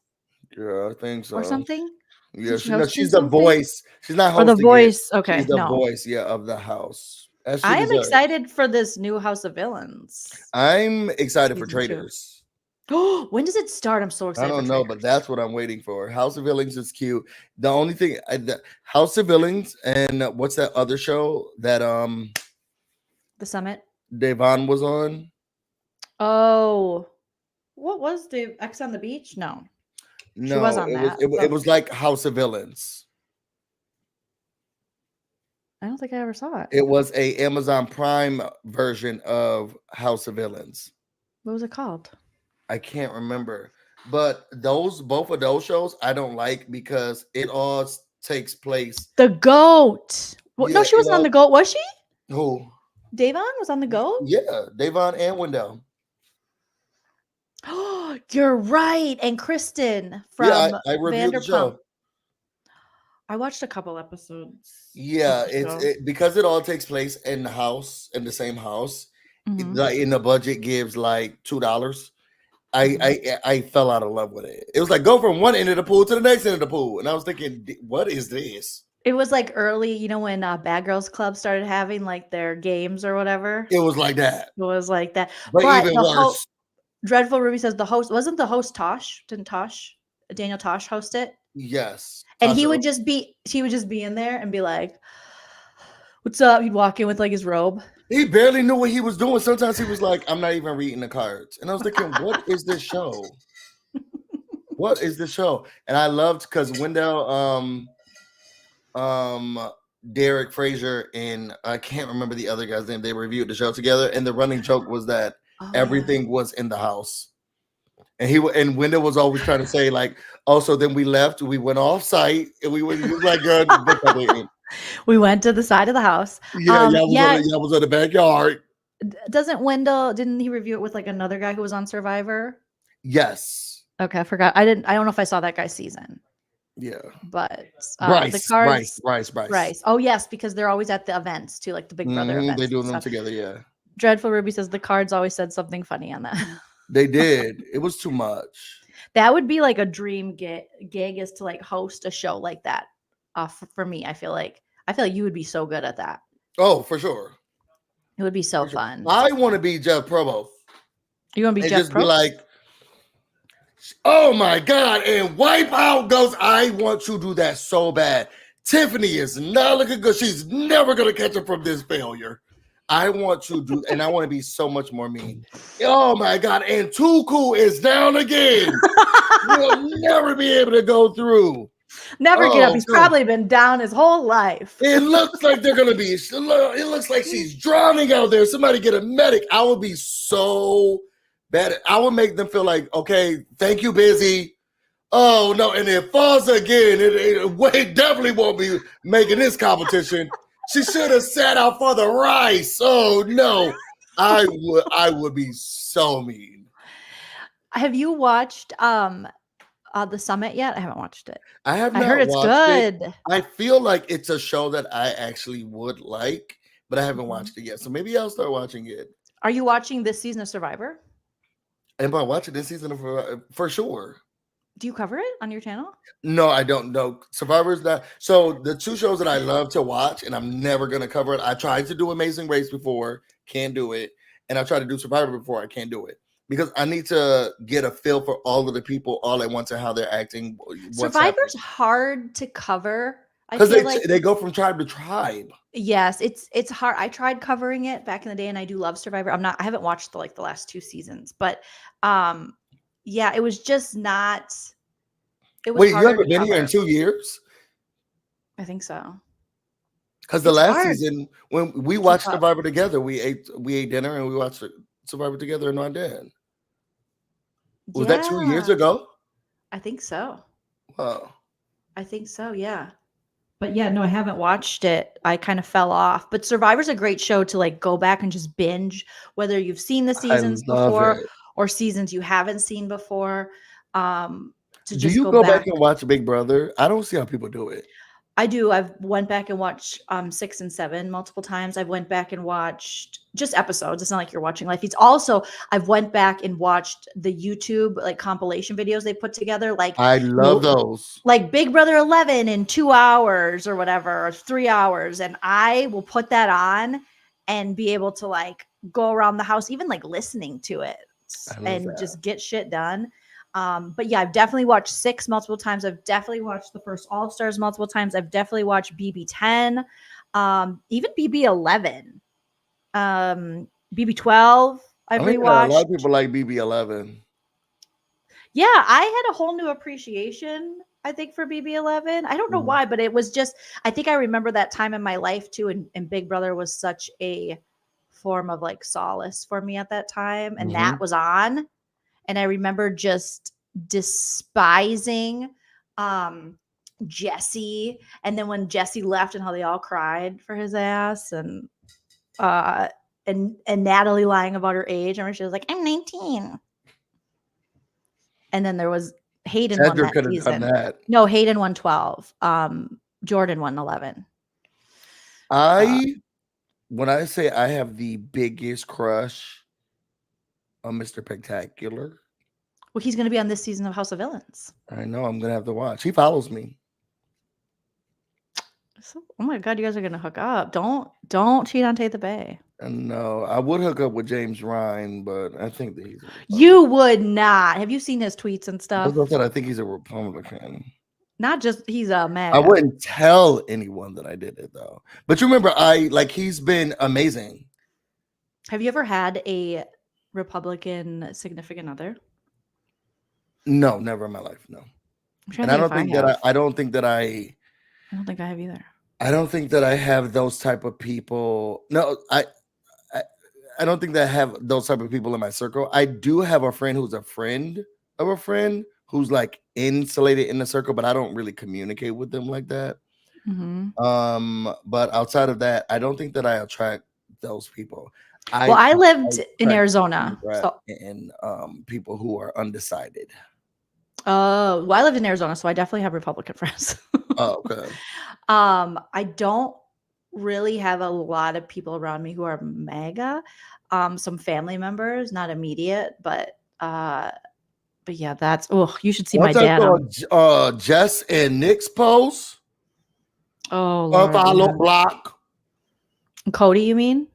Yeah, I think so. Or something? Yeah, she's the voice. She's not hosting. Or the voice. Okay, she's the voice. Yeah, of the house. I am excited for this new House of Villains. I'm excited for Traitors. Oh, when does it start? I'm so excited. I don't know, but that's what I'm waiting for. House of Villains is cute. The only thing, House of Villains, and what's that other show that The Summit. Devon was on? Oh, what was the X on the Beach? No, she was on that. It was like House of Villains. I don't think I ever saw it. It was a Amazon Prime version of House of Villains. What was it called? I can't remember, but both of those shows I don't like because it all takes place. The Goat. Well, no, she wasn't on The Goat, was she? Who? Davon was on The Goat? Yeah, Davon and Wendell. Oh, you're right. And Kristen from I reviewed the show. I watched a couple episodes. Yeah, because it all takes place in the same house. In the budget gives like $2. I fell out of love with it. It was like go from one end of the pool to the next end of the pool, and I was thinking, what is this? It was like early, when Bad Girls Club started having like their games or whatever. It was like that. It was like that. But even worse. Dreadful Ruby says wasn't the host Tosh? Didn't Daniel Tosh host it? Yes. And he would just be in there and be like, "What's up?" He'd walk in with like his robe. He barely knew what he was doing. Sometimes he was like, I'm not even reading the cards. And I was thinking, what is this show? What is this show? And I loved because Wendell Derek Frazier and I can't remember the other guy's name. They reviewed the show together, and the running joke was that everything was in the house. And Wendell was always trying to say like, oh, so then we left, we went off site, and we was like, girl, we went to the side of the house. y'all was on the backyard. Didn't he review it with like another guy who was on Survivor? Yes. Okay, I forgot. I don't know if I saw that guy's season. Yeah. But Bryce. Oh yes, because they're always at the events too, like the Big Brother events. They do them together, yeah. Dreadful Ruby says the cards always said something funny on that. They did. It was too much. That would be like a dream gig is to like host a show like that. For me, I feel like you would be so good at that. Oh, for sure. It would be so fun. I want to be Jeff Provo. You want to be Jeff Provo? Be like, oh my God, and wipe out goes. I want to do that so bad. Tiffany is not looking good. She's never gonna catch up from this failure. I want to do, and I want to be so much more mean. Oh my God, and Tuku is down again. We'll never be able to go through. Never get up. He's probably been down his whole life. It looks like they're gonna be. It looks like she's drowning out there. Somebody get a medic. I would be so bad. I would make them feel like, okay, thank you, Busy. Oh no, and it falls again. It definitely won't be making this competition. She should have sat out for the rice. Oh no, I would be so mean. Have you watched The Summit yet? I haven't watched it. I have not. I heard it's good. It. I feel like it's a show that I actually would like, but I haven't watched it yet. So maybe I'll start watching it. Are you watching this season of Survivor? Am I watching this season for sure? Do you cover it on your channel? No, I don't know. Survivor's not. So the two shows that I love to watch, and I'm never going to cover it. I tried to do Amazing Race before, can't do it. And I tried to do Survivor before, I can't do it. Because I need to get a feel for all of the people all at once and how they're acting. Survivor's hard to cover. Because they go from tribe to tribe. Yes, it's hard. I tried covering it back in the day, and I do love Survivor. I haven't watched the last two seasons, but yeah, it was just not. It was. Wait, you haven't been here in 2 years? I think so. Because the last season, when we watched Survivor together, we ate dinner and we watched Survivor together in London. Was that 2 years ago? I think so. Wow. I think so. Yeah. But yeah, no, I haven't watched it. I kind of fell off. But Survivor's a great show to like go back and just binge, whether you've seen the seasons before or seasons you haven't seen before. Do you go back and watch Big Brother? I don't see how people do it. I do. I've went back and watched 6 and 7 multiple times. I've went back and watched just episodes. It's not like you're watching live feeds. Also, I've went back and watched the YouTube like compilation videos they put together. Like I love those. Like Big Brother 11 in 2 hours or whatever, or 3 hours. And I will put that on and be able to like go around the house, even like listening to it and just get shit done. But yeah, I've definitely watched 6 multiple times. I've definitely watched the first All Stars multiple times. I've definitely watched BB10, even BB11, BB12. I've rewatched. A lot of people like BB11. Yeah, I had a whole new appreciation, I think, for BB11. I don't know why, but it was just, I think I remember that time in my life too. And Big Brother was such a form of like solace for me at that time. And that was on. And I remember just despising Jesse. And then when Jesse left and how they all cried for his ass and Natalie lying about her age. I remember she was like, I'm 19. And then there was Hayden won that season. No, Hayden won 12. Jordan won 11. When I say I have the biggest crush on Mr. Spectacular. Well, he's going to be on this season of House of Villains. I know. I'm going to have to watch. He follows me. So, oh my God, you guys are going to hook up. Don't cheat on Tate the Bay. No, I would hook up with James Ryan, but I think that you would not. Have you seen his tweets and stuff? As I said, I think he's a Republican. Not just he's a man. I wouldn't tell anyone that I did it though. But you remember, he's been amazing. Have you ever had a Republican significant other? No, never in my life. No, and I don't think that I I don't think I have either. I don't think that I have those type of people. No, I don't think that I have those type of people in my circle. I do have a friend who's a friend of a friend who's like insulated in the circle, but I don't really communicate with them like that. But outside of that, I don't think that I attract those people. I lived in Arizona, and people who are undecided. Well, I lived in Arizona, so I definitely have Republican friends. Oh, okay. I don't really have a lot of people around me who are MAGA. Some family members, not immediate, but yeah, that's you should see my dad. Jess and Nick's post. Oh, Lord, unfollow, block. Cody, you mean?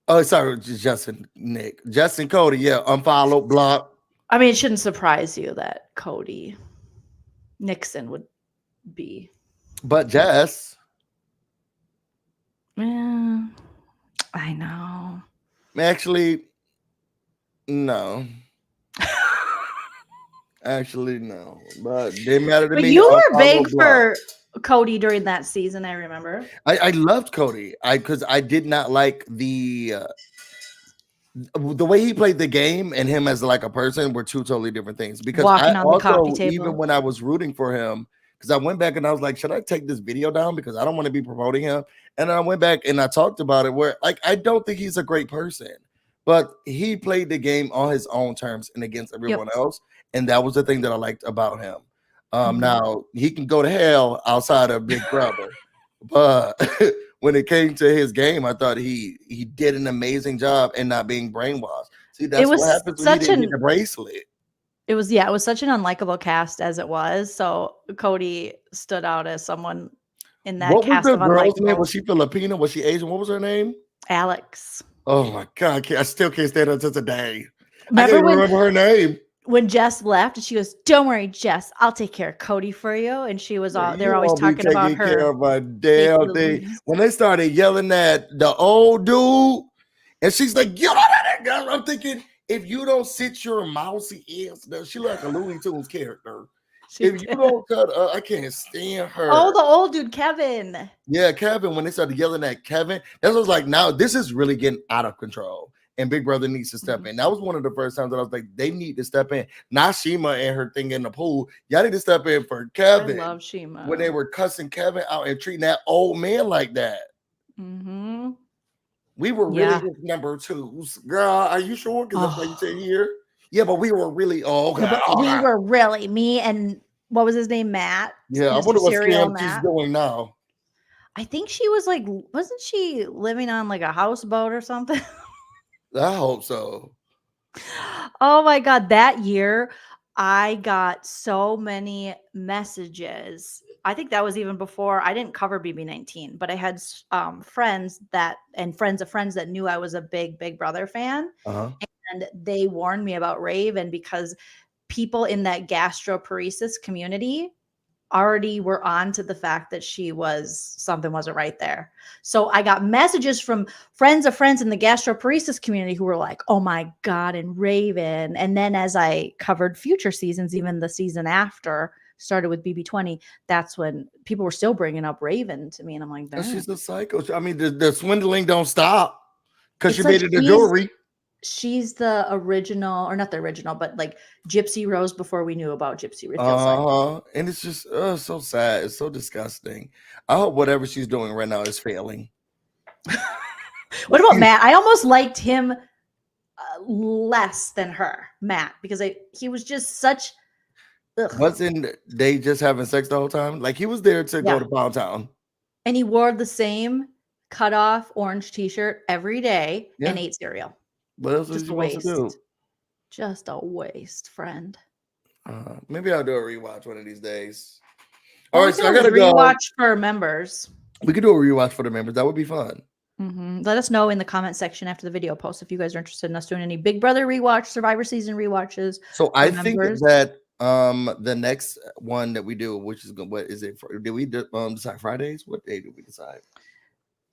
Oh, sorry, Jess and Nick. Jess and Cody, yeah, unfollow, block. I mean, it shouldn't surprise you that Cody Nixon would be. But Jess. Yeah, I know. Actually, no. Actually, no. But they matter to me. You were big for Cody during that season, I remember. I loved Cody. Because I did not like the way he played the game and him as like a person were two totally different things. Because walking on the coffee table. Even when I was rooting for him, because I went back and I was like, should I take this video down because I don't want to be promoting him? And I went back and I talked about it where like I don't think he's a great person, but he played the game on his own terms and against everyone else. And that was the thing that I liked about him. Now he can go to hell outside of Big Brother, but when it came to his game, I thought he did an amazing job in not being brainwashed. See, that's what happens when he didn't get the bracelet. It was such an unlikable cast as it was. So Cody stood out as someone in that cast. What was the girl's name? Was she Filipino? Was she Asian? What was her name? Alex. Oh my God, I still can't stand her to today. I can't remember her name. When Jess left, she goes, "Don't worry, Jess, I'll take care of Cody for you." And she was all they're always talking about her. Care of my damn thing. When they started yelling at the old dude, and she's like, "Get out of that girl." I'm thinking, if you don't sit your mousy ass down, she like a Looney Tunes character. If you don't cut I can't stand her. Oh, the old dude, Kevin. Yeah, Kevin. When they started yelling at Kevin, that was like, now this is really getting out of control. And Big Brother needs to step in. That was one of the first times that I was like, they need to step in. Not Shima and her thing in the pool. Y'all need to step in for Kevin. I love Shima. When they were cussing Kevin out and treating that old man like that. We were really his number twos. Girl, are you sure? Because that's what you said here. Yeah, but we were really we were really me and what was his name? Matt. Yeah, I wonder what scam she's doing now. I think she was like, wasn't she living on like a houseboat or something? I hope so. Oh my God. That year, I got so many messages. I think that was even before I didn't cover BB19, but I had friends and friends of friends that knew I was a big Big Brother fan. And they warned me about Raven because people in that gastroparesis community already were on to the fact that something wasn't right there. So I got messages from friends of friends in the gastroparesis community who were like, oh my God, and Raven. And then as I covered future seasons, even the season after started with BB20, that's when people were still bringing up Raven to me. And I'm like, she's a psycho. I mean, the swindling don't stop because she made it a jewelry. She's the original, or not the original, but like Gypsy Rose before we knew about Gypsy. And it's just so sad. It's so disgusting. I hope whatever she's doing right now is failing. What about Matt? I almost liked him less than her, Matt, because he was just such. Wasn't they just having sex the whole time? Like he was there to go to Pound Town. And he wore the same cut off orange t-shirt every day and ate cereal. What else was you supposed to do? Just a waste, friend. Maybe I'll do a rewatch one of these days. All right, so I gotta rewatch for members. We could do a rewatch for the members. That would be fun. Let us know in the comment section after the video post if you guys are interested in us doing any Big Brother rewatch, Survivor season rewatches. So I think that the next one that we do, which is what is it? Did we decide Fridays? What day did we decide?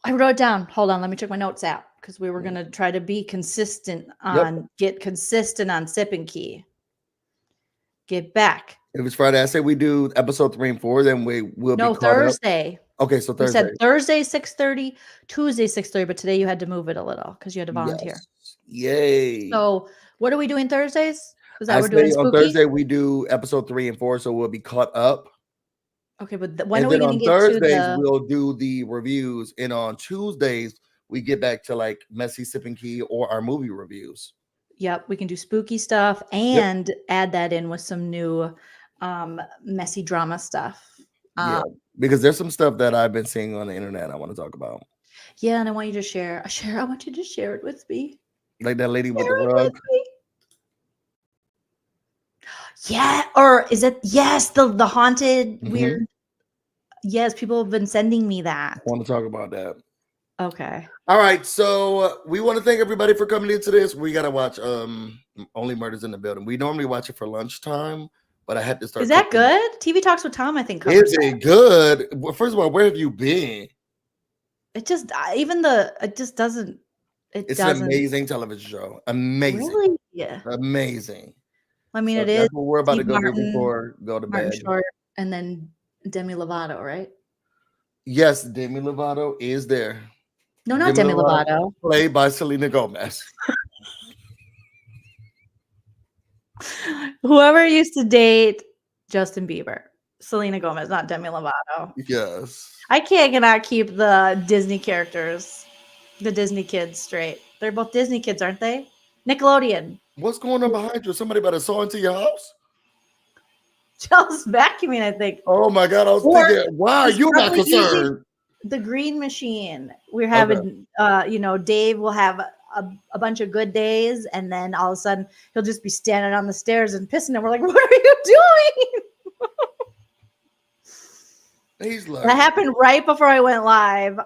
I wrote it down. Hold on, let me check my notes out because we were gonna try to be consistent on get consistent on Sip and Ki. Get back If it's Friday, I say we do episode 3 and 4, then we'll No, be caught up. Thursday. Okay, so You Thursday. said Thursday 6:30, Tuesday 6:30, but today you had to move it a little because you had to volunteer. Yes. Yay. So what are we doing Thursdays? Is that I we're doing say on spooky? Thursday we do episode 3 and 4, so we'll be caught up. Okay, but when And are we then going on to get Thursdays to the? we'll do the reviews, and on Tuesdays we get back to like messy sipping key or our movie reviews. Yep, we can do spooky stuff and add that in with some new messy drama stuff. Yeah, because there's some stuff that I've been seeing on the internet I want to talk about. Yeah, and I want you to share. I want you to share it with me. Like that lady with Share the it rug. with me. Yeah, or is it the haunted weird? Yes, people have been sending me that. I want to talk about that. Okay. All right, so we want to thank everybody for coming into this. We gotta watch Only Murders in the Building. We normally watch it for lunchtime, but I had to start. Is that cooking. good? TV Talks with Tom, I think. covers Is that. it good? Well, first of all, where have you been? It just it just doesn't. It's an amazing television show. Amazing. Really? Yeah. Amazing. I mean, So it is. that's what we're about Steve to go do Martin, before go to Martin bed. Short, and then Demi Lovato, right? Yes, Demi Lovato is there. No, not Demi Lovato. Played by Selena Gomez. Whoever used to date Justin Bieber, Selena Gomez, not Demi Lovato. Yes. I cannot keep the Disney characters, the Disney kids straight. They're both Disney kids, aren't they? Nickelodeon. What's going on behind you? Somebody about to saw into your house? Just vacuuming, I think. Oh my God. I was thinking, why are he's you not probably using concerned? The green machine. We're having, Dave will have a bunch of good days, and then all of a sudden he'll just be standing on the stairs and pissing, and we're like, "What are you doing?" He's like, That happened right before I went live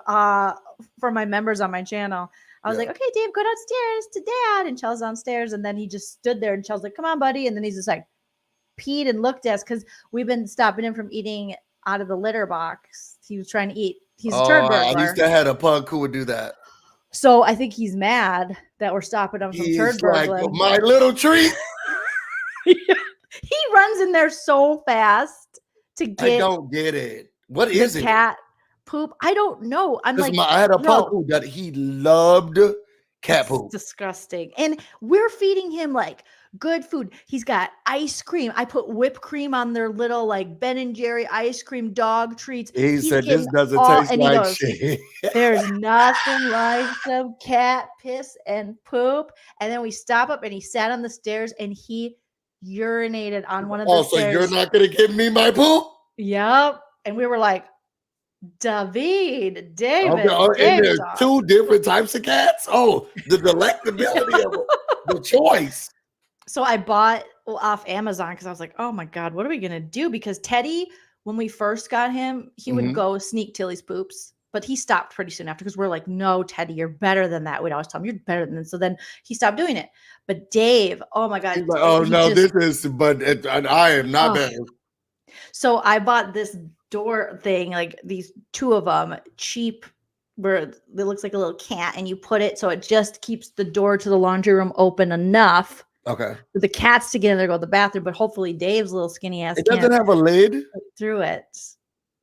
for my members on my channel. I was like, "Okay, Dave, go downstairs to Dad," and Chel's downstairs, and then he just stood there, and Chel's like, "Come on, buddy," and then he's just like peed and looked at us because we've been stopping him from eating out of the litter box. He was trying to eat. He's a turd burglar. I used to have a punk who would do that. So I think he's mad that we're stopping him from turd burgling. Like, my little treat. He runs in there so fast to get. I don't get it. What is it? Cat poop. I don't know. I'm like, I had a punk who that he loved cat poop. Disgusting. And we're feeding him like good food. He's got ice cream. I put whipped cream on their little like Ben and Jerry ice cream dog treats. He said this doesn't taste like shit. There's nothing like some cat piss and poop. And then we stop up and he sat on the stairs and he urinated on one of the stairs. So you're not gonna give me my poop? Yep. And we were like, David. And there's two different types of cats. Oh, the delectability of it, the choice. So I bought off Amazon because I was like, oh my God, what are we going to do? Because Teddy, when we first got him, he would go sneak Tilly's poops, but he stopped pretty soon after because we're like, no, Teddy, you're better than that. We'd always tell him, you're better than that. So then he stopped doing it. But Dave, oh my God. He's like, oh no, I am not better. So I bought this door thing, like these two of them, cheap, where it looks like a little cat, and you put it so it just keeps the door to the laundry room open enough. Okay. For the cats to get in there, go to the bathroom, but hopefully Dave's little skinny ass. It doesn't have a lid through it.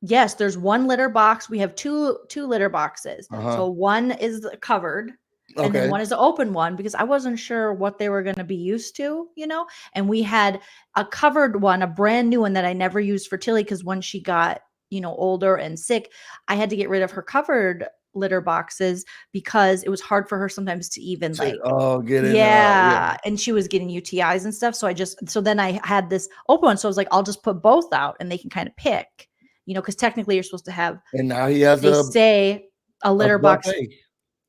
Yes, there's one litter box. We have two litter boxes. So one is covered, and then one is the open one because I wasn't sure what they were going to be used to, And we had a covered one, a brand new one that I never used for Tilly because when she got, older and sick, I had to get rid of her covered litter boxes because it was hard for her sometimes to even get it. Yeah. And she was getting UTIs and stuff. So then I had this open one. So I was like, I'll just put both out and they can kind of pick, because technically you're supposed to have. And now he has a litter box.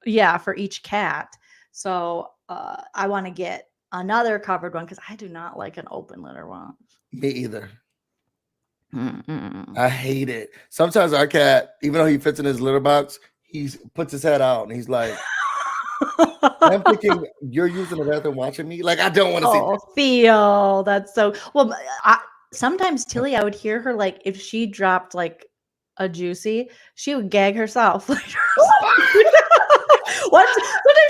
Yeah, for each cat. So I want to get another covered one because I do not like an open litter one. Me either. I hate it. Sometimes our cat, even though he fits in his litter box, he puts his head out and he's like, I'm thinking you're using the bathroom watching me. Like, I don't want to see that. Theo, that's so well. Sometimes Tilly, I would hear her like if she dropped like a juicy, she would gag herself. Sometimes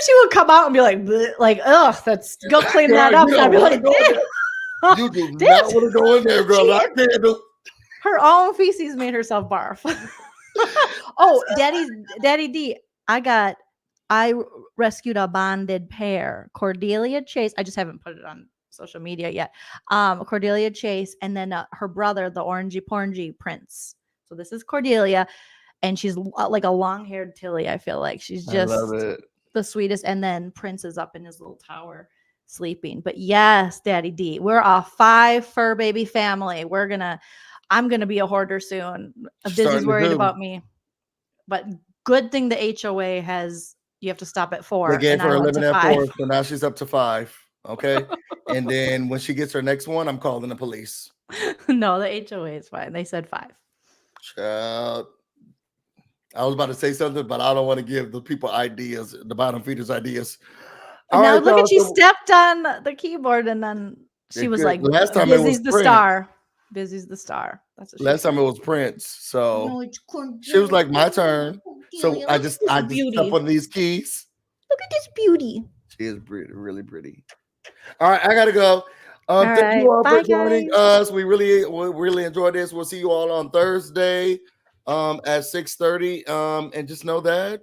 she would come out and be like, ugh, go clean that up. And I'd be like, You do Did? not want to go in there, girl. I can't do. Her own feces made herself barf. Oh, Daddy D. I rescued a bonded pair. Cordelia Chase. I just haven't put it on social media yet. Cordelia Chase, and then her brother, the orangey porangey Prince. So this is Cordelia, and she's like a long-haired Tilly. I feel like she's I just love it. the sweetest. And then Prince is up in his little tower sleeping. But yes, Daddy D, we're a 5 fur baby family. I'm gonna be a hoarder soon. Starting Busy's to worried do. about me, but good thing the HOA has. You have to stop at 4. They gave and her I 11 went to at 5. 4, so now she's up to 5. Okay, and then when she gets her next one, I'm calling the police. No, the HOA is fine. They said 5. Child. I was about to say something, but I don't want to give the people ideas, the bottom feeders ideas. All Now right, look y'all, at she so- stepped on the keyboard and then she Yeah, was good. like, Last time it was Busy's the Prince. star. Busy's the star. That's what she Last said. time it was Prince, so No, it's she was like, my turn. So Cordelia, I look just at this beauty. step on these keys. Look at this beauty. She is pretty, really pretty. All right, I gotta go. Thank right. you all Bye, for joining guys. us. We really enjoyed this. We'll see you all on Thursday at 6:30. And just know that